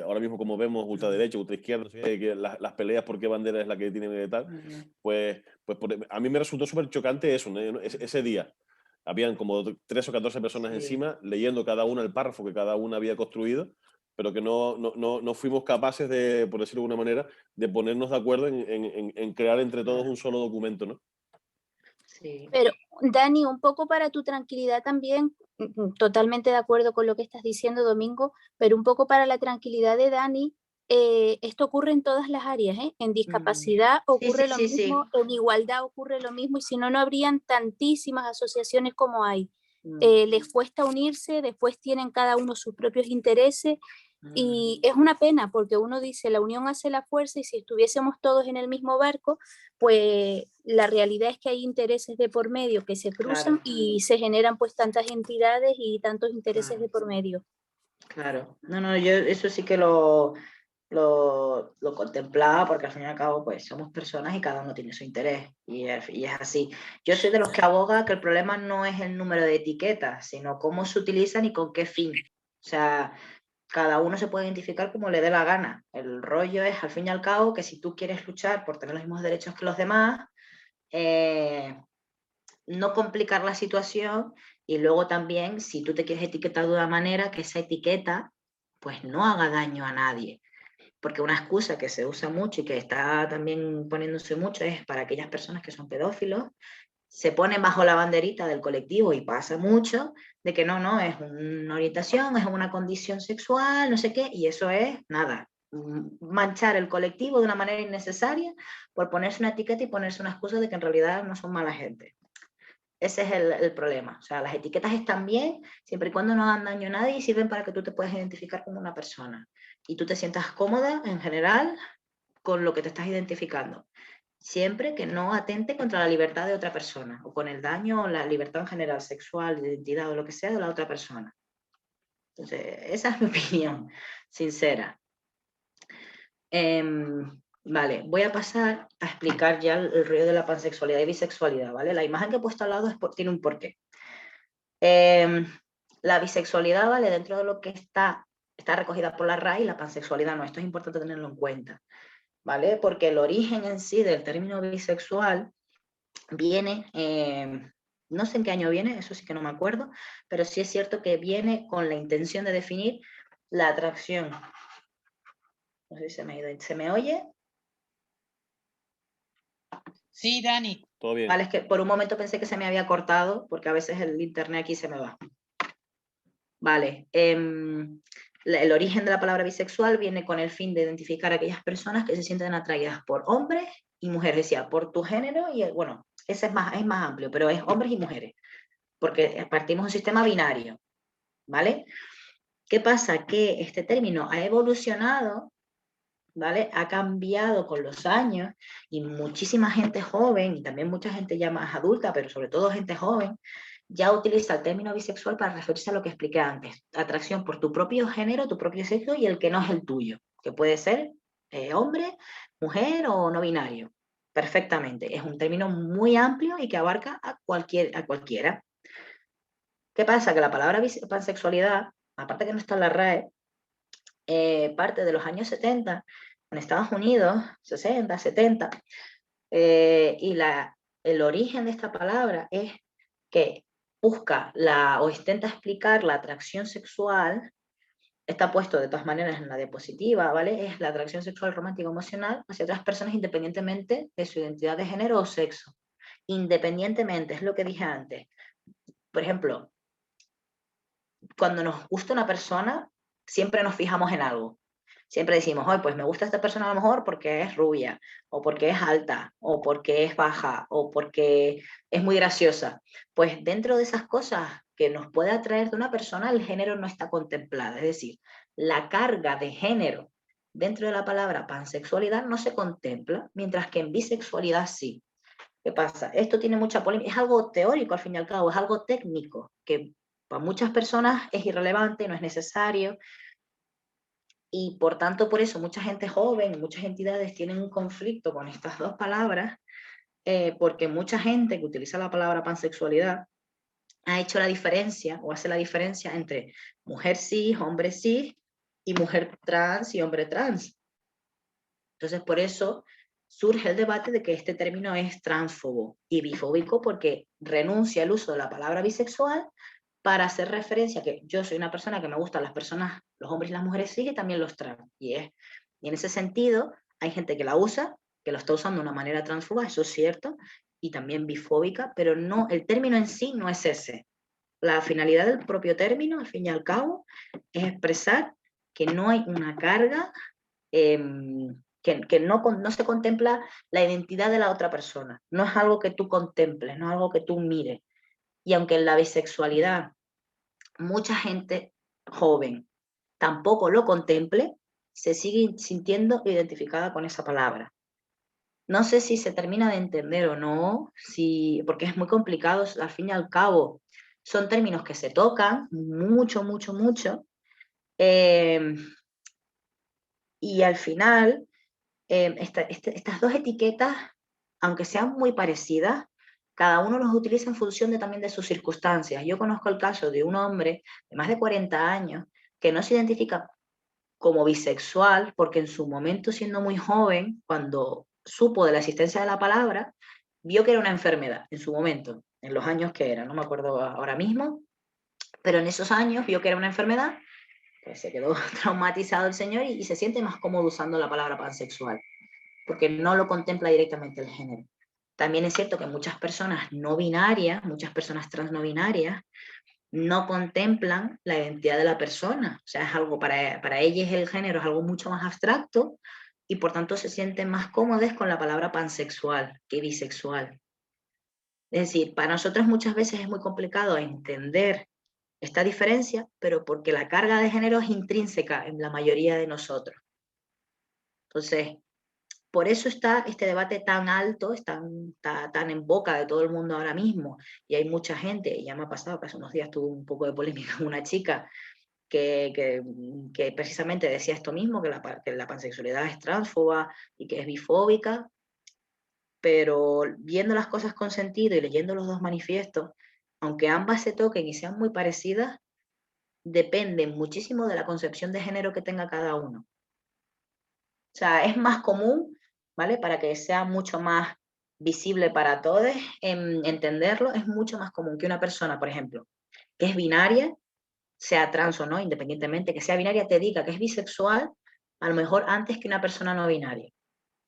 Ahora mismo, como vemos, ultraderecha, ultraizquierda, no sé qué, que las peleas por qué bandera es la que tienen que tal, pues a mí me resultó súper chocante eso, ¿no? Ese día. Habían como 3 o 14 personas encima leyendo cada una el párrafo que cada una había construido, pero que no fuimos capaces de, por decirlo de alguna manera, de ponernos de acuerdo en crear entre todos un solo documento, ¿no? Sí. Pero, Dani, un poco para tu tranquilidad también, totalmente de acuerdo con lo que estás diciendo, Domingo, pero un poco para la tranquilidad de Dani, esto ocurre en todas las áreas, ¿eh? En discapacidad ocurre lo mismo, en igualdad ocurre lo mismo, y si no, no habrían tantísimas asociaciones como hay. Les cuesta unirse, después tienen cada uno sus propios intereses, y es una pena porque uno dice la unión hace la fuerza, y si estuviésemos todos en el mismo barco, pues la realidad es que hay intereses de por medio que se cruzan y se generan pues tantas entidades y tantos intereses de por medio. Claro, no, yo eso sí que lo contemplaba, porque al fin y al cabo pues somos personas y cada uno tiene su interés, y es así. Yo soy de los que aboga que el problema no es el número de etiquetas, sino cómo se utilizan y con qué fin. O sea, cada uno se puede identificar como le dé la gana. El rollo es, al fin y al cabo, que si tú quieres luchar por tener los mismos derechos que los demás, no complicar la situación, y luego también, si tú te quieres etiquetar de una manera, que esa etiqueta pues no haga daño a nadie. Porque una excusa que se usa mucho y que está también poniéndose mucho es para aquellas personas que son pedófilos, se ponen bajo la banderita del colectivo, y pasa mucho de que no, es una orientación, es una condición sexual, no sé qué, y eso es nada, manchar el colectivo de una manera innecesaria por ponerse una etiqueta y ponerse una excusa de que en realidad no son mala gente. Ese es el problema. O sea, las etiquetas están bien siempre y cuando no hagan daño a nadie y sirven para que tú te puedas identificar como una persona y tú te sientas cómoda en general con lo que te estás identificando, siempre que no atente contra la libertad de otra persona o con el daño o la libertad en general, sexual, de identidad o lo que sea de la otra persona. Entonces, esa es mi opinión sincera. Vale, voy a pasar a explicar ya el rollo de la pansexualidad y bisexualidad, ¿vale? La imagen que he puesto al lado tiene un porqué. La bisexualidad, ¿vale? Dentro de lo que está recogida por la RAI, la pansexualidad no. Esto es importante tenerlo en cuenta, ¿vale? Porque el origen en sí del término bisexual viene, no sé en qué año viene, eso sí que no me acuerdo, pero sí es cierto que viene con la intención de definir la atracción. No sé si se me ha ido. ¿Se me oye? Sí, Dani. Todo bien. Vale, es que por un momento pensé que se me había cortado, porque a veces el internet aquí se me va. Vale, el origen de la palabra bisexual viene con el fin de identificar a aquellas personas que se sienten atraídas por hombres y mujeres, decía, por tu género, y bueno, ese es más amplio, pero es hombres y mujeres, porque partimos de un sistema binario, ¿vale? ¿Qué pasa? Que este término ha evolucionado, ¿vale? Ha cambiado con los años, y muchísima gente joven, y también mucha gente ya más adulta, pero sobre todo gente joven, ya utiliza el término bisexual para referirse a lo que expliqué antes, atracción por tu propio género, tu propio sexo y el que no es el tuyo, que puede ser hombre, mujer o no binario. Perfectamente, es un término muy amplio y que abarca a cualquiera. ¿Qué pasa? Que la palabra pansexualidad, aparte que no está en la RAE, parte de los años 70, en Estados Unidos, 60, 70, y el origen de esta palabra es que busca o intenta explicar la atracción sexual, está puesto de todas maneras en la diapositiva, ¿vale? Es la atracción sexual romántica emocional hacia otras personas independientemente de su identidad de género o sexo. Independientemente, es lo que dije antes. Por ejemplo, cuando nos gusta una persona, siempre nos fijamos en algo. Siempre decimos, hoy pues me gusta esta persona a lo mejor porque es rubia, o porque es alta, o porque es baja, o porque es muy graciosa. Pues dentro de esas cosas que nos puede atraer de una persona, el género no está contemplado. Es decir, la carga de género dentro de la palabra pansexualidad no se contempla, mientras que en bisexualidad sí. ¿Qué pasa? Esto tiene mucha polémica, es algo teórico al fin y al cabo, es algo técnico, que para muchas personas es irrelevante, no es necesario, y por tanto por eso mucha gente joven, muchas entidades tienen un conflicto con estas dos palabras, porque mucha gente que utiliza la palabra pansexualidad ha hecho la diferencia, o hace la diferencia entre mujer cis, hombre cis, y mujer trans y hombre trans. Entonces por eso surge el debate de que este término es transfobo y bifóbico, porque renuncia al uso de la palabra bisexual para hacer referencia a que yo soy una persona que me gustan las personas, los hombres y las mujeres sí, y también los trans. Y en ese sentido hay gente que la usa, que lo está usando de una manera transfoba, eso es cierto, y también bifóbica, pero no, el término en sí no es ese. La finalidad del propio término, al fin y al cabo, es expresar que no hay una carga, que no se contempla la identidad de la otra persona. No es algo que tú contemples, no es algo que tú mires. Y aunque en la bisexualidad mucha gente joven tampoco lo contemple, se sigue sintiendo identificada con esa palabra. No sé si se termina de entender o no, porque es muy complicado, al fin y al cabo son términos que se tocan mucho, mucho, mucho, y al final estas dos etiquetas, aunque sean muy parecidas, cada uno los utiliza en función también de sus circunstancias. Yo conozco el caso de un hombre de más de 40 años que no se identifica como bisexual porque en su momento, siendo muy joven, cuando supo de la existencia de la palabra, vio que era una enfermedad en su momento, en los años que era, no me acuerdo ahora mismo, pero en esos años vio que era una enfermedad, pues se quedó traumatizado el señor y se siente más cómodo usando la palabra pansexual, porque no lo contempla directamente el género. También es cierto que muchas personas no binarias, muchas personas trans no binarias, no contemplan la identidad de la persona. O sea, es algo para ellas el género es algo mucho más abstracto y por tanto se sienten más cómodas con la palabra pansexual que bisexual. Es decir, para nosotros muchas veces es muy complicado entender esta diferencia, pero porque la carga de género es intrínseca en la mayoría de nosotros. Entonces, por eso está este debate tan alto, está tan en boca de todo el mundo ahora mismo, y hay mucha gente, ya me ha pasado que hace unos días tuvo un poco de polémica con una chica que precisamente decía esto mismo, que la pansexualidad es transfoba y que es bifóbica, pero viendo las cosas con sentido y leyendo los dos manifiestos, aunque ambas se toquen y sean muy parecidas, dependen muchísimo de la concepción de género que tenga cada uno. O sea, es más común, ¿vale? Para que sea mucho más visible para todos, entenderlo, es mucho más común que una persona, por ejemplo, que es binaria, sea trans o no, independientemente que sea binaria, te diga que es bisexual, a lo mejor antes que una persona no binaria.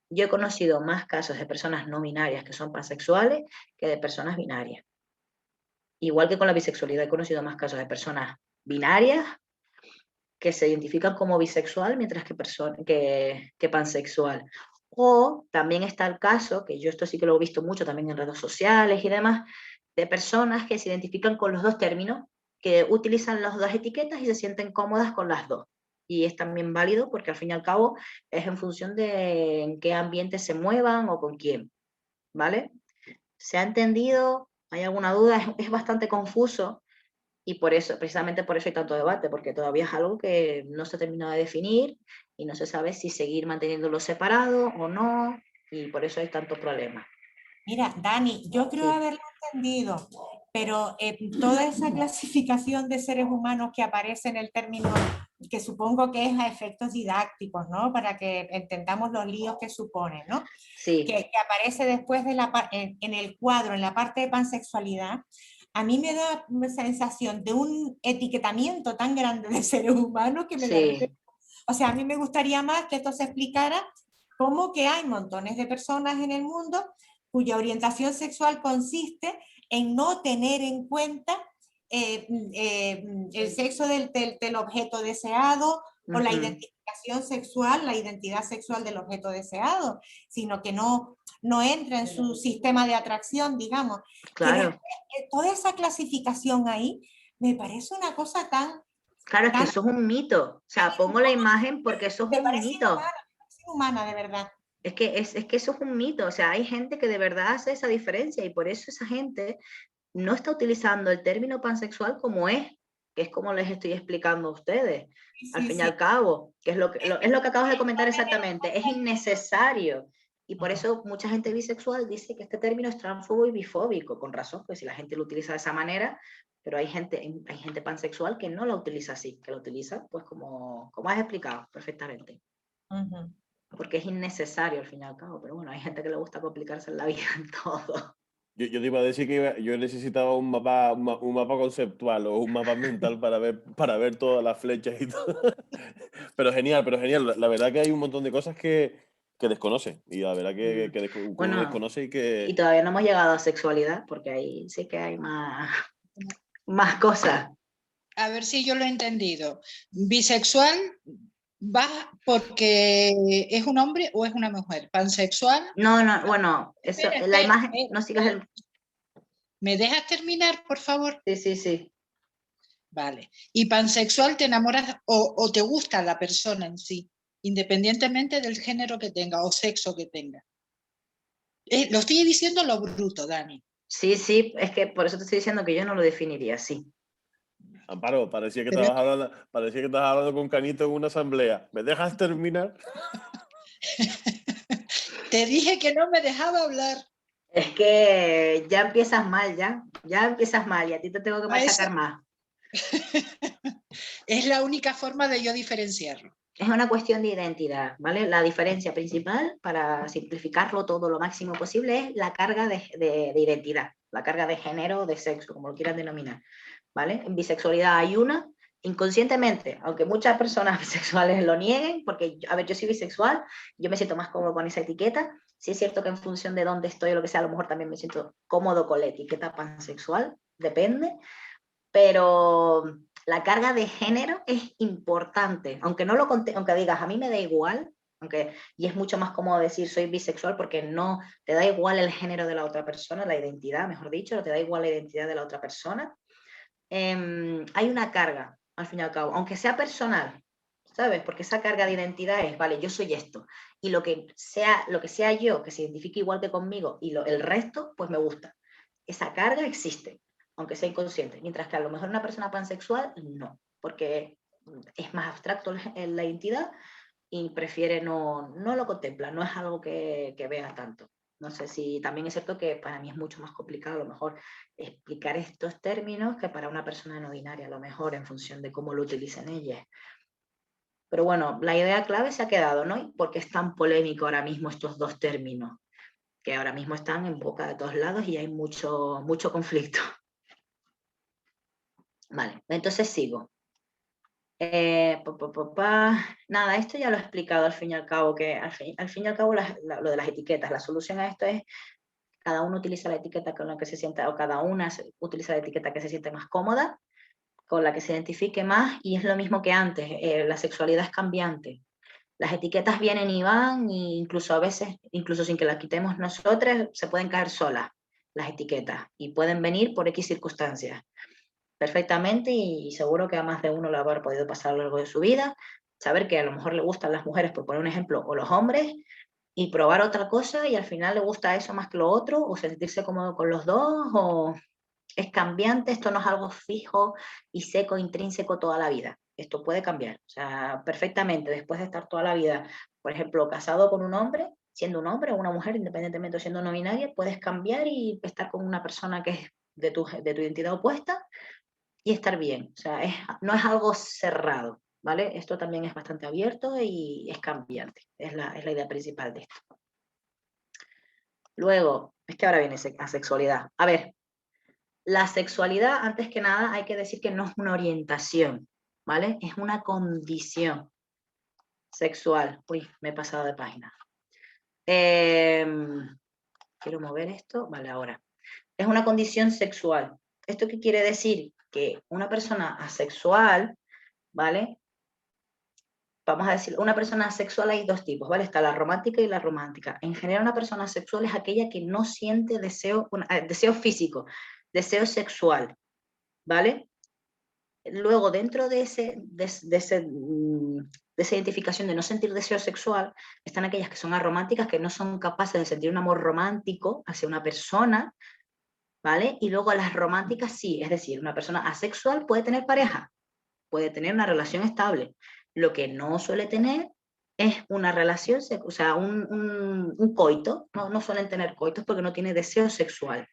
Yo he conocido más casos de personas no binarias que son pansexuales que de personas binarias. Igual que con la bisexualidad, he conocido más casos de personas binarias que se identifican como bisexual mientras que pansexual. O también está el caso, que yo esto sí que lo he visto mucho también en redes sociales y demás, de personas que se identifican con los dos términos, que utilizan las dos etiquetas y se sienten cómodas con las dos. Y es también válido porque al fin y al cabo es en función de en qué ambiente se muevan o con quién, ¿vale? ¿Se ha entendido? ¿Hay alguna duda? Es bastante confuso. Y por eso, precisamente por eso hay tanto debate, porque todavía es algo que no se ha terminado de definir y no se sabe si seguir manteniéndolo separado o no, y por eso hay tantos problemas. Mira, Dani, yo creo haberlo entendido, pero toda esa clasificación de seres humanos que aparece en el término, que supongo que es a efectos didácticos, ¿no? Para que entendamos los líos que supone, ¿no? Sí. Que aparece después en el cuadro, en la parte de pansexualidad, a mí me da una sensación de un etiquetamiento tan grande de seres humanos que me da... O sea, a mí me gustaría más que esto se explicara como que hay montones de personas en el mundo cuya orientación sexual consiste en no tener en cuenta el sexo del objeto deseado o la identificación sexual, la identidad sexual del objeto deseado, sino que no entra en su sistema de atracción, digamos. Claro. Que toda esa clasificación ahí me parece una cosa tan... Claro, es que eso es un mito. O sea, pongo la imagen porque eso es un mito. Me parece humana, de verdad. Es que eso es un mito. O sea, hay gente que de verdad hace esa diferencia y por eso esa gente no está utilizando el término pansexual como es, que es como les estoy explicando a ustedes. Sí, al fin y al cabo, que es lo que acabas de comentar exactamente. Es innecesario. Y por eso mucha gente bisexual dice que este término es transfobo y bifóbico, con razón, pues si la gente lo utiliza de esa manera, pero hay gente pansexual que no lo utiliza así, que lo utiliza pues como has explicado perfectamente. Porque es innecesario al fin y al cabo, pero bueno, hay gente que le gusta complicarse la vida en todo. Yo te iba a decir que yo necesitaba un mapa conceptual o un mapa mental para ver todas las flechas y todo. Pero genial. La verdad que hay un montón de cosas que desconoce. Y la verdad que bueno, uno desconoce y que... Y todavía no hemos llegado a sexualidad, porque ahí sí que hay más cosas. A ver si yo lo he entendido. Bisexual va porque es un hombre o es una mujer. Pansexual. No, bueno, eso, la imagen, no sigas el... ¿Me dejas terminar, por favor? Sí. Vale. Y pansexual, te enamoras o te gusta la persona en sí, independientemente del género que tenga o sexo que tenga. Lo estoy diciendo lo bruto, Dani. Sí, es que por eso te estoy diciendo que yo no lo definiría así. Amparo, parecía que estabas hablando con Canito en una asamblea. ¿Me dejas terminar? Te dije que no me dejaba hablar. Es que ya empiezas mal, ya empiezas mal y a ti te tengo que machacar más. Es la única forma de yo diferenciarlo. Es una cuestión de identidad, ¿vale? La diferencia principal, para simplificarlo todo lo máximo posible, es la carga de identidad, la carga de género o de sexo, como lo quieran denominar, ¿vale? En bisexualidad hay una, inconscientemente, aunque muchas personas bisexuales lo nieguen, porque, a ver, yo soy bisexual, yo me siento más cómodo con esa etiqueta. Sí es cierto que en función de dónde estoy o lo que sea, a lo mejor también me siento cómodo con la etiqueta pansexual, depende, pero la carga de género es importante, aunque no aunque digas, a mí me da igual, y es mucho más cómodo decir soy bisexual porque no te da igual el género de la otra persona, la identidad, mejor dicho, no te da igual la identidad de la otra persona. Hay una carga, al fin y al cabo, aunque sea personal, ¿sabes? Porque esa carga de identidad es, vale, yo soy esto, y lo que sea yo, que se identifique igual que conmigo, y el resto, pues me gusta. Esa carga existe, aunque sea inconsciente, mientras que a lo mejor una persona pansexual, no, porque es más abstracto la identidad y prefiere no lo contempla, no es algo que vea tanto. No sé si también es cierto que para mí es mucho más complicado a lo mejor explicar estos términos que para una persona no binaria, a lo mejor en función de cómo lo utilicen ellas. Pero bueno, la idea clave se ha quedado, ¿no? ¿Y por qué es tan polémico ahora mismo estos dos términos? Que ahora mismo están en boca de todos lados y hay mucho conflicto. Vale, entonces sigo. Nada, esto ya lo he explicado al fin y al cabo, que al fin y al cabo lo de las etiquetas, la solución a esto es cada uno utiliza la etiqueta con la que se sienta, o cada una utiliza la etiqueta que se siente más cómoda, con la que se identifique más, y es lo mismo que antes, la sexualidad es cambiante. Las etiquetas vienen y van, e incluso a veces, incluso sin que las quitemos nosotros, se pueden caer solas las etiquetas, y pueden venir por X circunstancias. Perfectamente, y seguro que a más de uno le habrá podido pasar a lo largo de su vida, saber que a lo mejor le gustan las mujeres, por poner un ejemplo, o los hombres, y probar otra cosa y al final le gusta eso más que lo otro, o sentirse cómodo con los dos, o es cambiante, esto no es algo fijo y seco, intrínseco toda la vida. Esto puede cambiar, o sea, perfectamente, después de estar toda la vida, por ejemplo, casado con un hombre, siendo un hombre o una mujer, independientemente de siendo no binaria, puedes cambiar y estar con una persona que es de tu identidad opuesta y estar bien. O sea, no es algo cerrado, ¿vale? Esto también es bastante abierto y es cambiante. Es la idea principal de esto. Luego, es que ahora viene a sexualidad. A ver, la sexualidad, antes que nada, hay que decir que no es una orientación, ¿vale? Es una condición sexual. Uy, me he pasado de página. Quiero mover esto. Vale, ahora. Es una condición sexual. ¿Esto qué quiere decir? Que una persona asexual, ¿vale? vamos a decir, una persona asexual hay dos tipos, ¿vale? Está la romántica y la romántica. En general, una persona asexual es aquella que no siente deseo, deseo físico, deseo sexual, ¿vale? Luego, dentro de esa identificación de no sentir deseo sexual, están aquellas que son arománticas, que no son capaces de sentir un amor romántico hacia una persona, ¿vale? Y luego las románticas sí, es decir, una persona asexual puede tener pareja, puede tener una relación estable. Lo que no suele tener es una relación, o sea, un coito, no suelen tener coitos porque no tiene deseo sexual.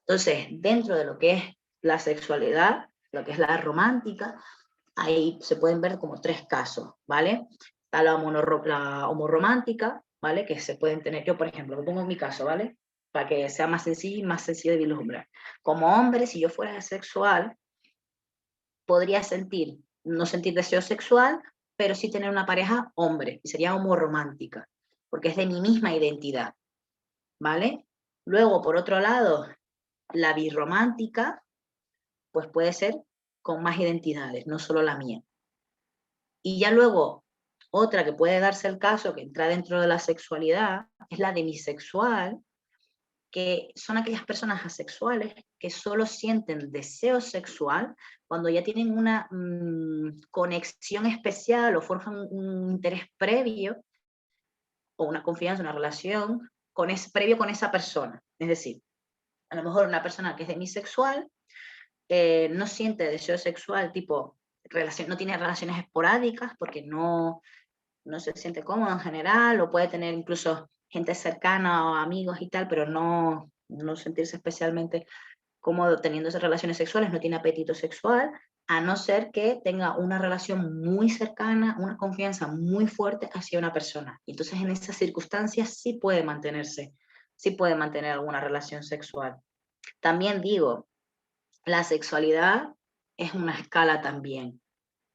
Entonces, dentro de lo que es la sexualidad, lo que es la romántica, ahí se pueden ver como tres casos, ¿vale? Está la homorromántica, ¿vale? Que se pueden tener, yo por ejemplo, lo pongo en mi caso, ¿vale? Para que sea más sencillo y más sencillo de vislumbrar. Como hombre, si yo fuera asexual, podría no sentir deseo sexual, pero sí tener una pareja hombre, y sería homorromántica, porque es de mi misma identidad, ¿vale? Luego, por otro lado, la birromántica, pues puede ser con más identidades, no solo la mía. Y ya luego, otra que puede darse el caso, que entra dentro de la sexualidad, es la demisexual, que son aquellas personas asexuales que solo sienten deseo sexual cuando ya tienen una conexión especial o forjan un interés previo o una confianza, una relación previo con esa persona. Es decir, a lo mejor una persona que es demisexual no siente deseo sexual, tipo, no tiene relaciones esporádicas porque no se siente cómodo en general, o puede tener incluso gente cercana o amigos y tal, pero no sentirse especialmente cómodo teniendo esas relaciones sexuales, no tiene apetito sexual, a no ser que tenga una relación muy cercana, una confianza muy fuerte hacia una persona. Entonces, en esas circunstancias sí puede mantener alguna relación sexual. También digo, la sexualidad es una escala también.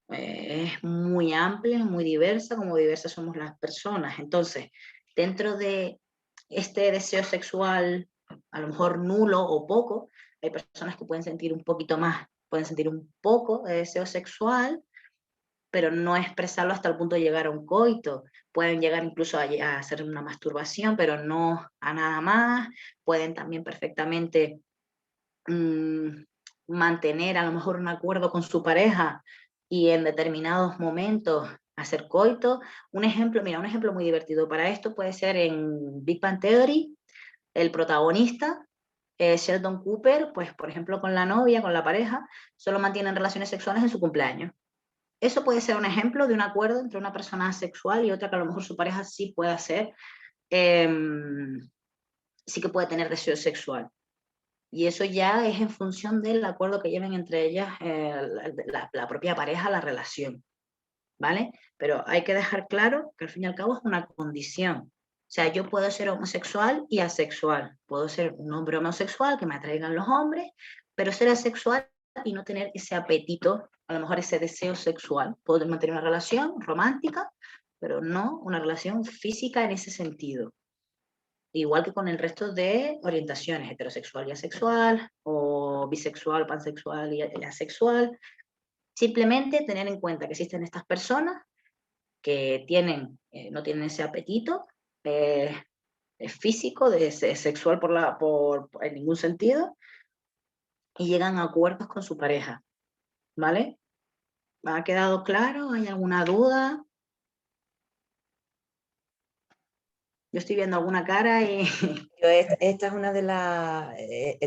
Es muy amplia, es muy diversa, como diversas somos las personas. Entonces, dentro de este deseo sexual, a lo mejor nulo o poco, hay personas que pueden sentir un poquito más, pueden sentir un poco de deseo sexual, pero no expresarlo hasta el punto de llegar a un coito. Pueden llegar incluso a hacer una masturbación, pero no a nada más. Pueden también perfectamente mantener a lo mejor un acuerdo con su pareja y en determinados momentos hacer coito. Un ejemplo muy divertido para esto puede ser en Big Bang Theory, el protagonista, Sheldon Cooper, pues por ejemplo con la novia, con la pareja, solo mantienen relaciones sexuales en su cumpleaños. Eso puede ser un ejemplo de un acuerdo entre una persona asexual y otra que a lo mejor su pareja sí puede hacer, sí que puede tener deseo sexual. Y eso ya es en función del acuerdo que lleven entre ellas la propia pareja, la relación, ¿vale? Pero hay que dejar claro que al fin y al cabo es una condición. O sea, yo puedo ser homosexual y asexual. Puedo ser un hombre homosexual, que me atraigan los hombres, pero ser asexual y no tener ese apetito, a lo mejor ese deseo sexual. Puedo mantener una relación romántica, pero no una relación física en ese sentido. Igual que con el resto de orientaciones, heterosexual y asexual, o bisexual, pansexual y asexual. Simplemente tener en cuenta que existen estas personas que no tienen ese apetito físico, sexual en ningún sentido, y llegan a acuerdos con su pareja, ¿vale? ¿Ha quedado claro? ¿Hay alguna duda? Yo estoy viendo alguna cara y... Esta es una de las...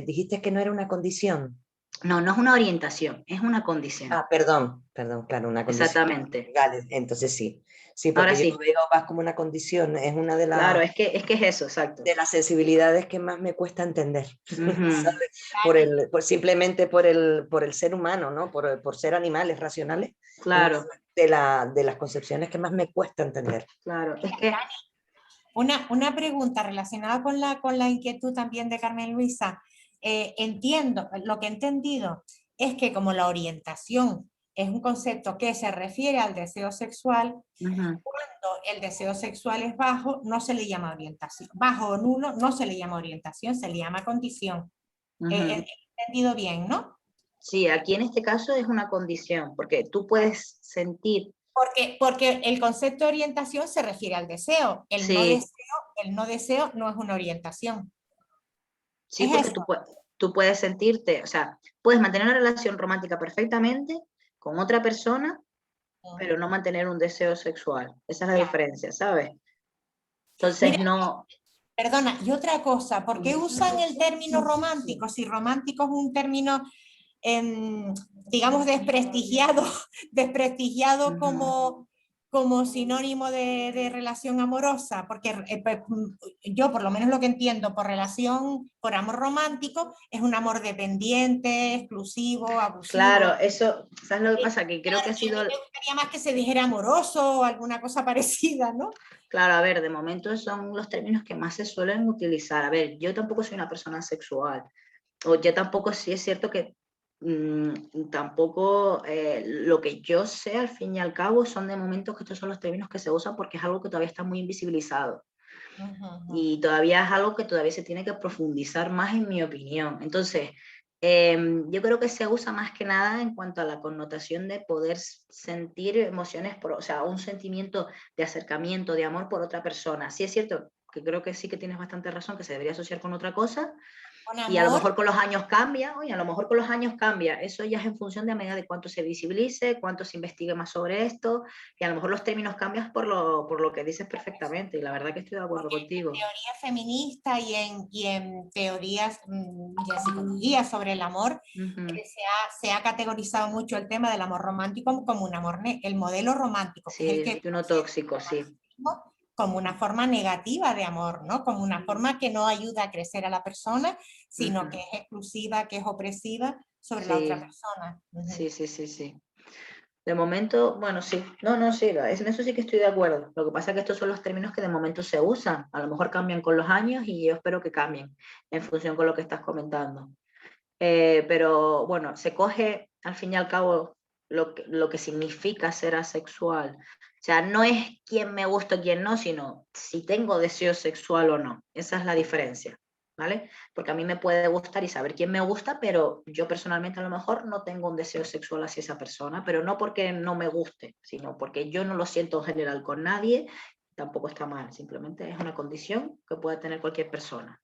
dijiste que no era una condición. No, no es una orientación, es una condición. Ah, perdón, claro, una condición. Exactamente. Vale, entonces sí. Sí, porque ahora sí. Yo lo veo más como una condición, es una de las... Claro, es que es eso, exacto. De las sensibilidades que más me cuesta entender, ¿sabes? Simplemente por el ser humano, ¿no? Por ser animales racionales. Claro. De las concepciones que más me cuesta entender. Claro, es que... Una pregunta relacionada con la inquietud también de Carmen Luisa. Entiendo, lo que he entendido es que como la orientación es un concepto que se refiere al deseo sexual, cuando el deseo sexual es bajo, no se le llama orientación. Bajo o nulo no se le llama orientación, se le llama condición. He entendido bien, ¿no? Sí, aquí en este caso es una condición, porque tú puedes sentir Porque el concepto de orientación se refiere al deseo. El no deseo no es una orientación. Sí, porque tú puedes sentirte, o sea, puedes mantener una relación romántica perfectamente con otra persona, pero no mantener un deseo sexual. Esa es la diferencia, ¿sabes? Entonces, mira, no... Perdona, y otra cosa, ¿por qué usan el término romántico? Si romántico es un término, digamos, desprestigiado como sinónimo de relación amorosa, porque yo por lo menos lo que entiendo por amor romántico, es un amor dependiente, exclusivo, abusivo. Claro, eso, ¿sabes lo que pasa? Que creo que ha sido... Me gustaría más que se dijera amoroso o alguna cosa parecida, ¿no? Claro, a ver, de momento son los términos que más se suelen utilizar. A ver, yo tampoco soy una persona sexual, o yo tampoco, sí es cierto que tampoco lo que yo sé al fin y al cabo son de momento que estos son los términos que se usan porque es algo que todavía está muy invisibilizado. Y todavía es algo que todavía se tiene que profundizar más, en mi opinión. Entonces, yo creo que se usa más que nada en cuanto a la connotación de poder sentir emociones, o sea, un sentimiento de acercamiento, de amor por otra persona. Sí es cierto que creo que sí que tienes bastante razón, que se debería asociar con otra cosa, y a lo mejor con los años cambia, oye, a lo mejor con los años cambia, eso ya es en función de a medida de cuánto se visibilice, cuánto se investigue más sobre esto, y a lo mejor los términos cambian por lo que dices perfectamente, y la verdad que estoy de acuerdo contigo. En teoría feminista y en teorías de psicología sobre el amor, se ha categorizado mucho el tema del amor romántico como un amor, el modelo romántico, sí, que es el que uno tóxico, sí. Como una forma negativa de amor, ¿no? Como una forma que no ayuda a crecer a la persona, sino que es exclusiva, que es opresiva sobre la otra persona. Sí. De momento, bueno, sí. No, sí, en eso sí que estoy de acuerdo. Lo que pasa es que estos son los términos que de momento se usan. A lo mejor cambian con los años y yo espero que cambien en función con lo que estás comentando. Pero bueno, se coge al fin y al cabo lo que significa ser asexual. O sea, no es quién me gusta o quién no, sino si tengo deseo sexual o no. Esa es la diferencia, ¿vale? Porque a mí me puede gustar y saber quién me gusta, pero yo personalmente a lo mejor no tengo un deseo sexual hacia esa persona, pero no porque no me guste, sino porque yo no lo siento en general con nadie, tampoco está mal, simplemente es una condición que puede tener cualquier persona.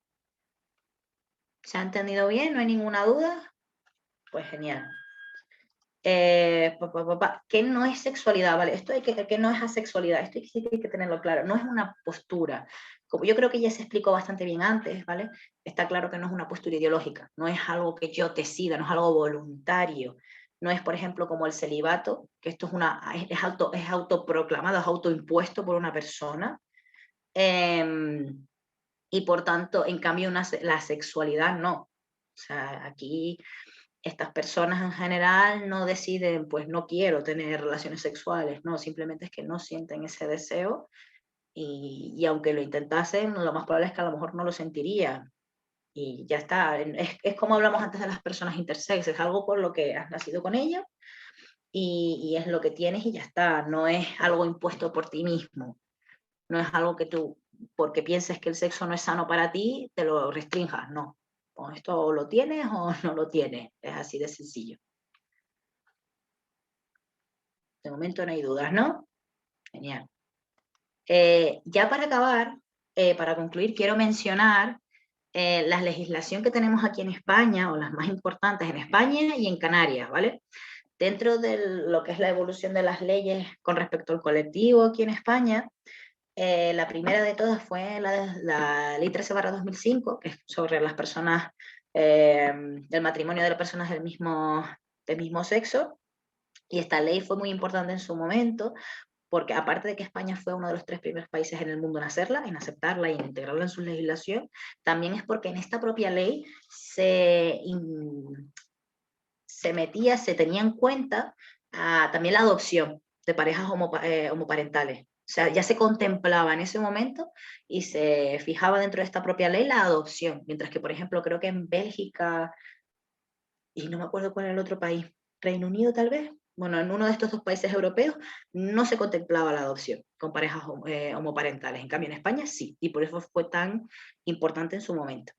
¿Se ha entendido bien? ¿No hay ninguna duda? Pues genial. ¿Qué no es sexualidad? Vale, esto hay que no es asexualidad, esto sí que hay que tenerlo claro, no es una postura. Como yo creo que ya se explicó bastante bien antes, ¿vale? Está claro que no es una postura ideológica, no es algo que yo decida, no es algo voluntario, no es, por ejemplo, como el celibato, que esto es autoproclamado, es autoimpuesto por una persona, y por tanto, en cambio, la sexualidad no. O sea, aquí estas personas en general no deciden, pues no quiero tener relaciones sexuales, no, simplemente es que no sienten ese deseo y aunque lo intentasen, lo más probable es que a lo mejor no lo sentirían. Y ya está, es como hablamos antes de las personas intersex, es algo por lo que has nacido con ella y es lo que tienes y ya está, no es algo impuesto por ti mismo, no es algo que tú, porque pienses que el sexo no es sano para ti, te lo restrinjas, no. Con esto o lo tienes o no lo tienes, es así de sencillo. De momento no hay dudas, ¿no? Genial. Ya para acabar, para concluir, quiero mencionar la legislación que tenemos aquí en España, o las más importantes en España y en Canarias, ¿vale? Dentro de lo que es la evolución de las leyes con respecto al colectivo aquí en España, la primera de todas fue la Ley 13/2005, que es sobre las personas, el matrimonio de las personas del mismo sexo, y esta ley fue muy importante en su momento, porque aparte de que España fue uno de los 3 primeros países en el mundo en hacerla, en aceptarla y en integrarla en su legislación, también es porque en esta propia ley se tenía en cuenta también la adopción de parejas homoparentales. O sea, ya se contemplaba en ese momento y se fijaba dentro de esta propia ley la adopción, mientras que, por ejemplo, creo que en Bélgica, y no me acuerdo cuál era el otro país, Reino Unido tal vez, bueno, en uno de estos 2 países europeos no se contemplaba la adopción con parejas homoparentales, en cambio en España sí, y por eso fue tan importante en su momento.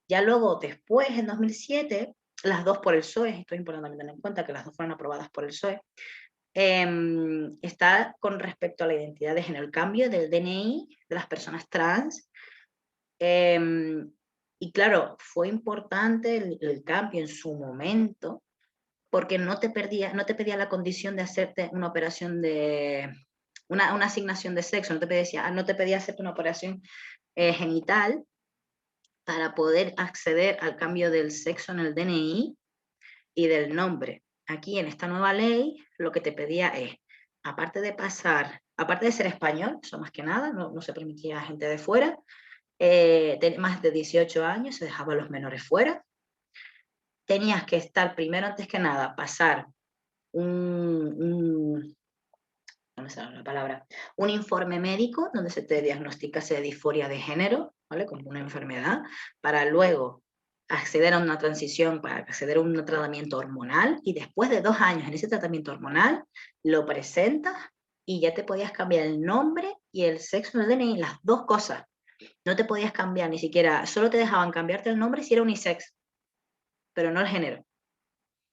Ya luego, después, en 2007, las 2 por el PSOE, esto es importante tener en cuenta que las 2 fueron aprobadas por el PSOE, está con respecto a la identidad de género, el cambio del DNI de las personas trans. Y claro, fue importante el cambio en su momento, porque no te pedía la condición de hacerte una operación de, una asignación de sexo, no te pedía hacerte una operación genital para poder acceder al cambio del sexo en el DNI y del nombre. Aquí en esta nueva ley lo que te pedía es, aparte de ser español, eso más que nada, no se permitía a gente de fuera, más de 18 años, se dejaba a los menores fuera, tenías que estar primero, antes que nada, pasar no me sale la palabra, un informe médico donde se te diagnosticase disforia de género, ¿vale? Como una enfermedad, para luego acceder a una transición, para acceder a un tratamiento hormonal, y después de 2 años en ese tratamiento hormonal, lo presentas y ya te podías cambiar el nombre y el sexo en el DNI, las 2 cosas. No te podías cambiar ni siquiera, solo te dejaban cambiarte el nombre si era unisex, pero no el género.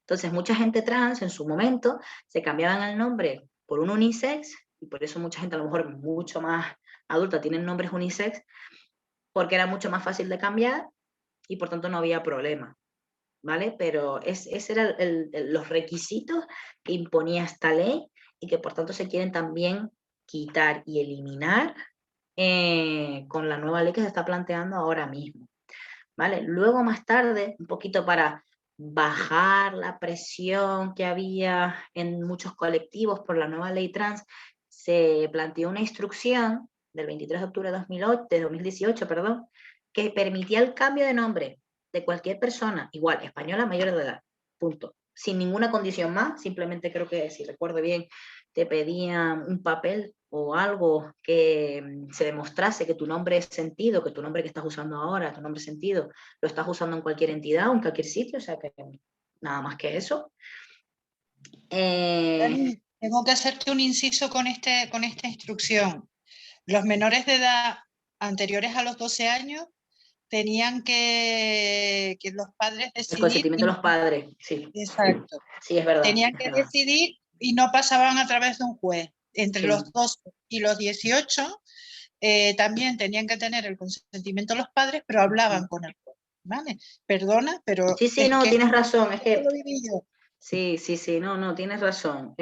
Entonces mucha gente trans en su momento se cambiaban el nombre por un unisex, y por eso mucha gente a lo mejor mucho más adulta tienen nombres unisex, porque era mucho más fácil de cambiar y por tanto no había problema, ¿vale? Pero ese eran los requisitos que imponía esta ley y que por tanto se quieren también quitar y eliminar con la nueva ley que se está planteando ahora mismo, ¿vale? Luego más tarde, un poquito para bajar la presión que había en muchos colectivos por la nueva ley trans, se planteó una instrucción del 23 de octubre de 2018, perdón, que permitía el cambio de nombre de cualquier persona, igual, española mayor de edad, punto. Sin ninguna condición más, simplemente creo que, si recuerdo bien, te pedían un papel o algo que se demostrase que tu nombre es sentido, que tu nombre que estás usando ahora, tu nombre sentido, lo estás usando en cualquier entidad o en cualquier sitio, o sea que nada más que eso. Dani, tengo que hacerte un inciso con esta instrucción. Los menores de edad anteriores a los 12 años tenían que los padres decidir. El consentimiento de los padres, sí. Exacto. Sí, es verdad. Tenían que decidir y no pasaban a través de un juez. Entre los 12 y los 18 también tenían que tener el consentimiento de los padres, pero hablaban con el juez, ¿vale? Perdona, pero... Sí, no, tienes razón. Es que... lo viví yo. Sí, no, tienes razón.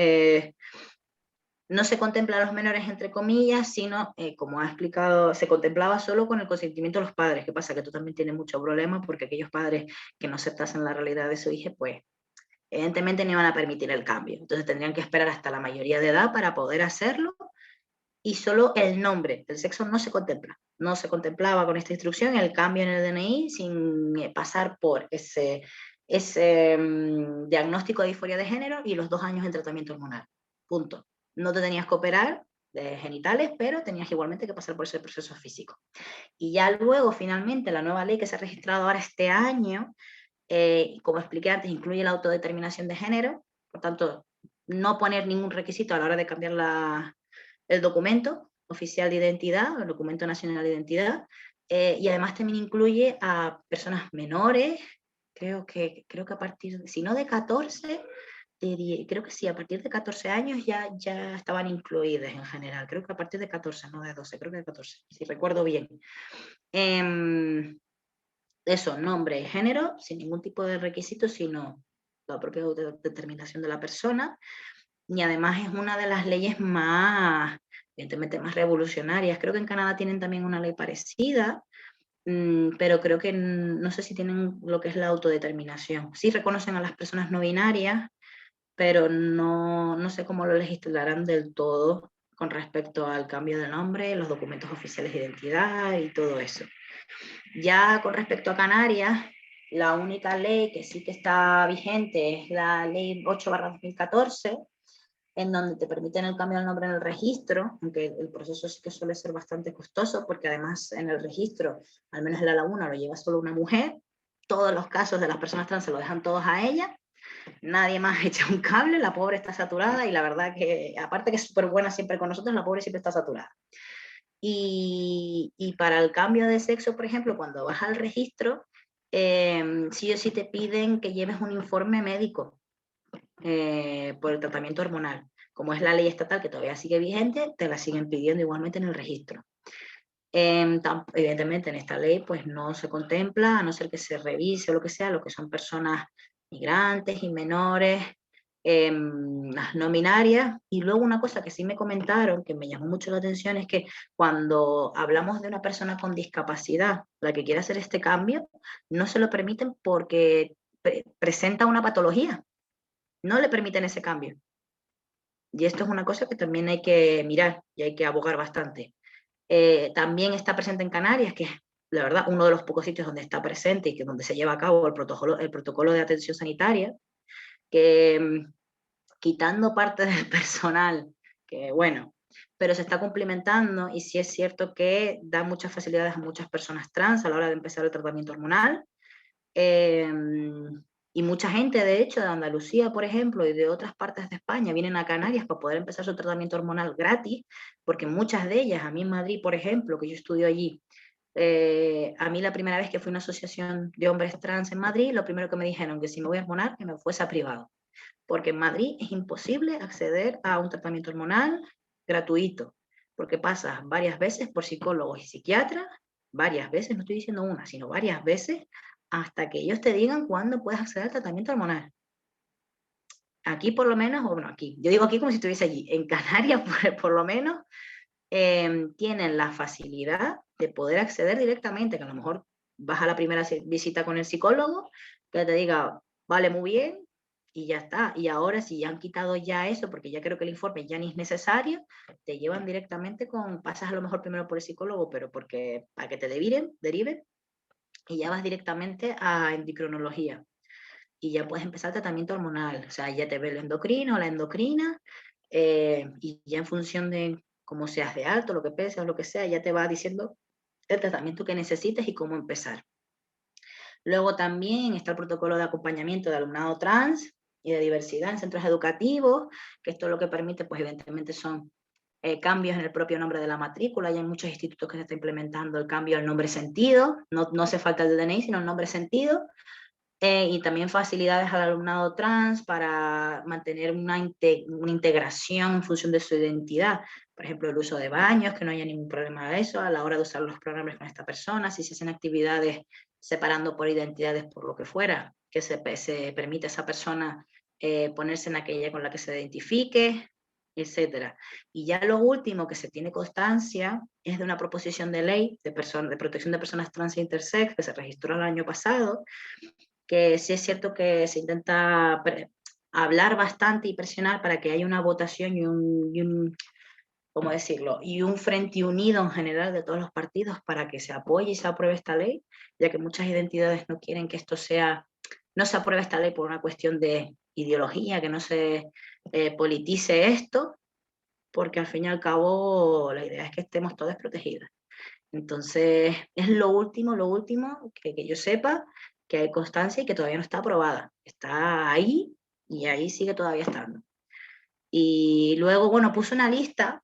No se contempla a los menores entre comillas, sino, como ha explicado, se contemplaba solo con el consentimiento de los padres. ¿Qué pasa? Que tú también tienes mucho problema porque aquellos padres que no aceptasen la realidad de su hijo, pues evidentemente no iban a permitir el cambio. Entonces tendrían que esperar hasta la mayoría de edad para poder hacerlo, y solo el nombre, el sexo no se contempla. No se contemplaba con esta instrucción el cambio en el DNI sin pasar por ese diagnóstico de disforia de género y los 2 años en tratamiento hormonal. Punto. No te tenías que operar de genitales, pero tenías igualmente que pasar por ese proceso físico. Y ya luego, finalmente, la nueva ley que se ha registrado ahora este año, como expliqué antes, incluye la autodeterminación de género, por tanto, no poner ningún requisito a la hora de cambiar el documento oficial de identidad, el documento nacional de identidad, y además también incluye a personas menores, creo que a partir, si no de 14, creo que sí, a partir de 14 años ya estaban incluidas en general, creo que a partir de 14, no de 12, creo que de 14, si recuerdo bien. Eso, nombre y género, sin ningún tipo de requisito, sino la propia determinación de la persona, y además es una de las leyes más, evidentemente más revolucionarias. Creo que en Canadá tienen también una ley parecida, pero creo que no sé si tienen lo que es la autodeterminación. Sí reconocen a las personas no binarias, pero no sé cómo lo legislarán del todo con respecto al cambio de nombre, los documentos oficiales de identidad y todo eso. Ya con respecto a Canarias, la única ley que sí que está vigente es la ley 8/2014, en donde te permiten el cambio del nombre en el registro, aunque el proceso sí que suele ser bastante costoso, porque además en el registro, al menos en la laguna, lo lleva solo una mujer, todos los casos de las personas trans se lo dejan todos a ella, nadie más echa un cable, la pobre está saturada, y la verdad que, aparte que es súper buena siempre con nosotros, la pobre siempre está saturada. Y para el cambio de sexo, por ejemplo, cuando vas al registro, sí o sí te piden que lleves un informe médico por el tratamiento hormonal. como es la ley estatal que todavía sigue vigente, te la siguen pidiendo igualmente en el registro. Evidentemente en esta ley pues no se contempla, a no ser que se revise o lo que sea, lo que son personas migrantes y menores, las no binarias. Y luego una cosa que sí me comentaron, que me llamó mucho la atención, es que cuando hablamos de una persona con discapacidad, la que quiere hacer este cambio, no se lo permiten porque presenta una patología, no le permiten ese cambio. Y esto es una cosa que también hay que mirar y hay que abogar bastante. También está presente en Canarias, que es la verdad uno de los pocos sitios donde está presente y que donde se lleva a cabo el protocolo de atención sanitaria, que quitando parte del personal, que bueno, pero se está cumplimentando y sí es cierto que da muchas facilidades a muchas personas trans a la hora de empezar el tratamiento hormonal. Y mucha gente, de hecho, de Andalucía, por ejemplo, y de otras partes de España, vienen a Canarias para poder empezar su tratamiento hormonal gratis, porque muchas de ellas, a mí en Madrid, por ejemplo, que yo estudio allí, a mí la primera vez que fui a una asociación de hombres trans en Madrid, lo primero que me dijeron, que si me voy a hormonar, que me fuese a privado, porque en Madrid es imposible acceder a un tratamiento hormonal gratuito, porque pasas varias veces por psicólogos y psiquiatras, varias veces, no estoy diciendo una, sino varias veces, hasta que ellos te digan cuándo puedes acceder al tratamiento hormonal. Aquí por lo menos, o bueno, aquí, yo digo aquí como si estuviese allí, en Canarias por lo menos, tienen la facilidad de poder acceder directamente, que a lo mejor vas a la primera visita con el psicólogo, que te diga, vale, muy bien, y ya está. Y ahora si ya han quitado ya eso, porque ya creo que el informe ya ni es necesario, te llevan directamente pasas a lo mejor primero por el psicólogo, pero porque para que te deriven, y ya vas directamente a endocrinología. Y ya puedes empezar el tratamiento hormonal. O sea, ya te ve el endocrino o la endocrina, y ya en función de cómo seas de alto, lo que pesas, lo que sea, ya te va diciendo el tratamiento que necesites y cómo empezar. Luego también está el protocolo de acompañamiento de alumnado trans y de diversidad en centros educativos, que esto lo que permite, pues evidentemente son cambios en el propio nombre de la matrícula. Ya hay muchos institutos que se está implementando el cambio al nombre sentido, no hace falta el DNI, sino el nombre sentido. Y también facilidades al alumnado trans para mantener una integración en función de su identidad. Por ejemplo, el uso de baños, que no haya ningún problema de eso a la hora de usar los pronombres con esta persona, si se hacen actividades separando por identidades, por lo que fuera, que se permite a esa persona ponerse en aquella con la que se identifique, etc. Y ya lo último que se tiene constancia es de una proposición de ley de protección de personas trans e intersex que se registró el año pasado, que sí es cierto que se intenta hablar bastante y presionar para que haya una votación y un ¿cómo decirlo? Y un frente unido en general de todos los partidos para que se apoye y se apruebe esta ley, ya que muchas identidades no quieren que esto no se apruebe esta ley por una cuestión de ideología, que no se politice esto, porque al fin y al cabo la idea es que estemos todos protegidos. Entonces, es lo último que yo sepa, que hay constancia y que todavía no está aprobada. Está ahí y ahí sigue todavía estando. Y luego, bueno, puse una lista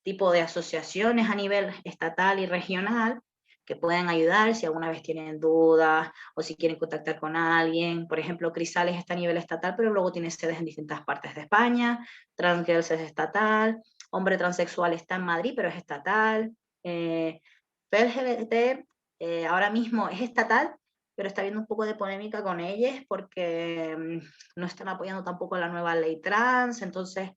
tipo de asociaciones a nivel estatal y regional que pueden ayudar si alguna vez tienen dudas o si quieren contactar con alguien. Por ejemplo, Crisales está a nivel estatal, pero luego tiene sedes en distintas partes de España. Transgirls es estatal. Hombre transexual está en Madrid, pero es estatal. LGBT ahora mismo es estatal, pero está habiendo un poco de polémica con ellas porque no están apoyando tampoco la nueva ley trans, entonces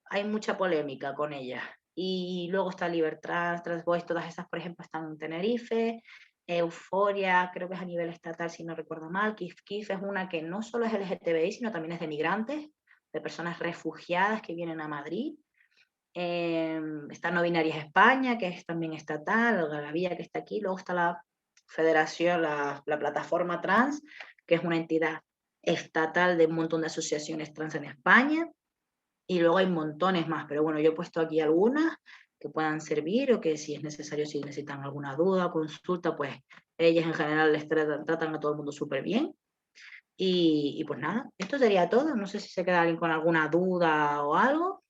hay mucha polémica con ellas. Y luego está Libertrans, Transvoice, todas esas, por ejemplo, están en Tenerife. Euforia, creo que es a nivel estatal, si no recuerdo mal. Kif Kif es una que no solo es LGTBI, sino también es de migrantes, de personas refugiadas que vienen a Madrid. Está No Binarias España, que es también estatal, Galavía, que está aquí. Luego está la Federación, la plataforma trans, que es una entidad estatal de un montón de asociaciones trans en España. Y luego hay montones más, pero bueno, yo he puesto aquí algunas que puedan servir o que si es necesario, si necesitan alguna duda, consulta, pues ellas en general les tratan a todo el mundo súper bien. Y pues nada, esto sería todo. No sé si se queda alguien con alguna duda o algo.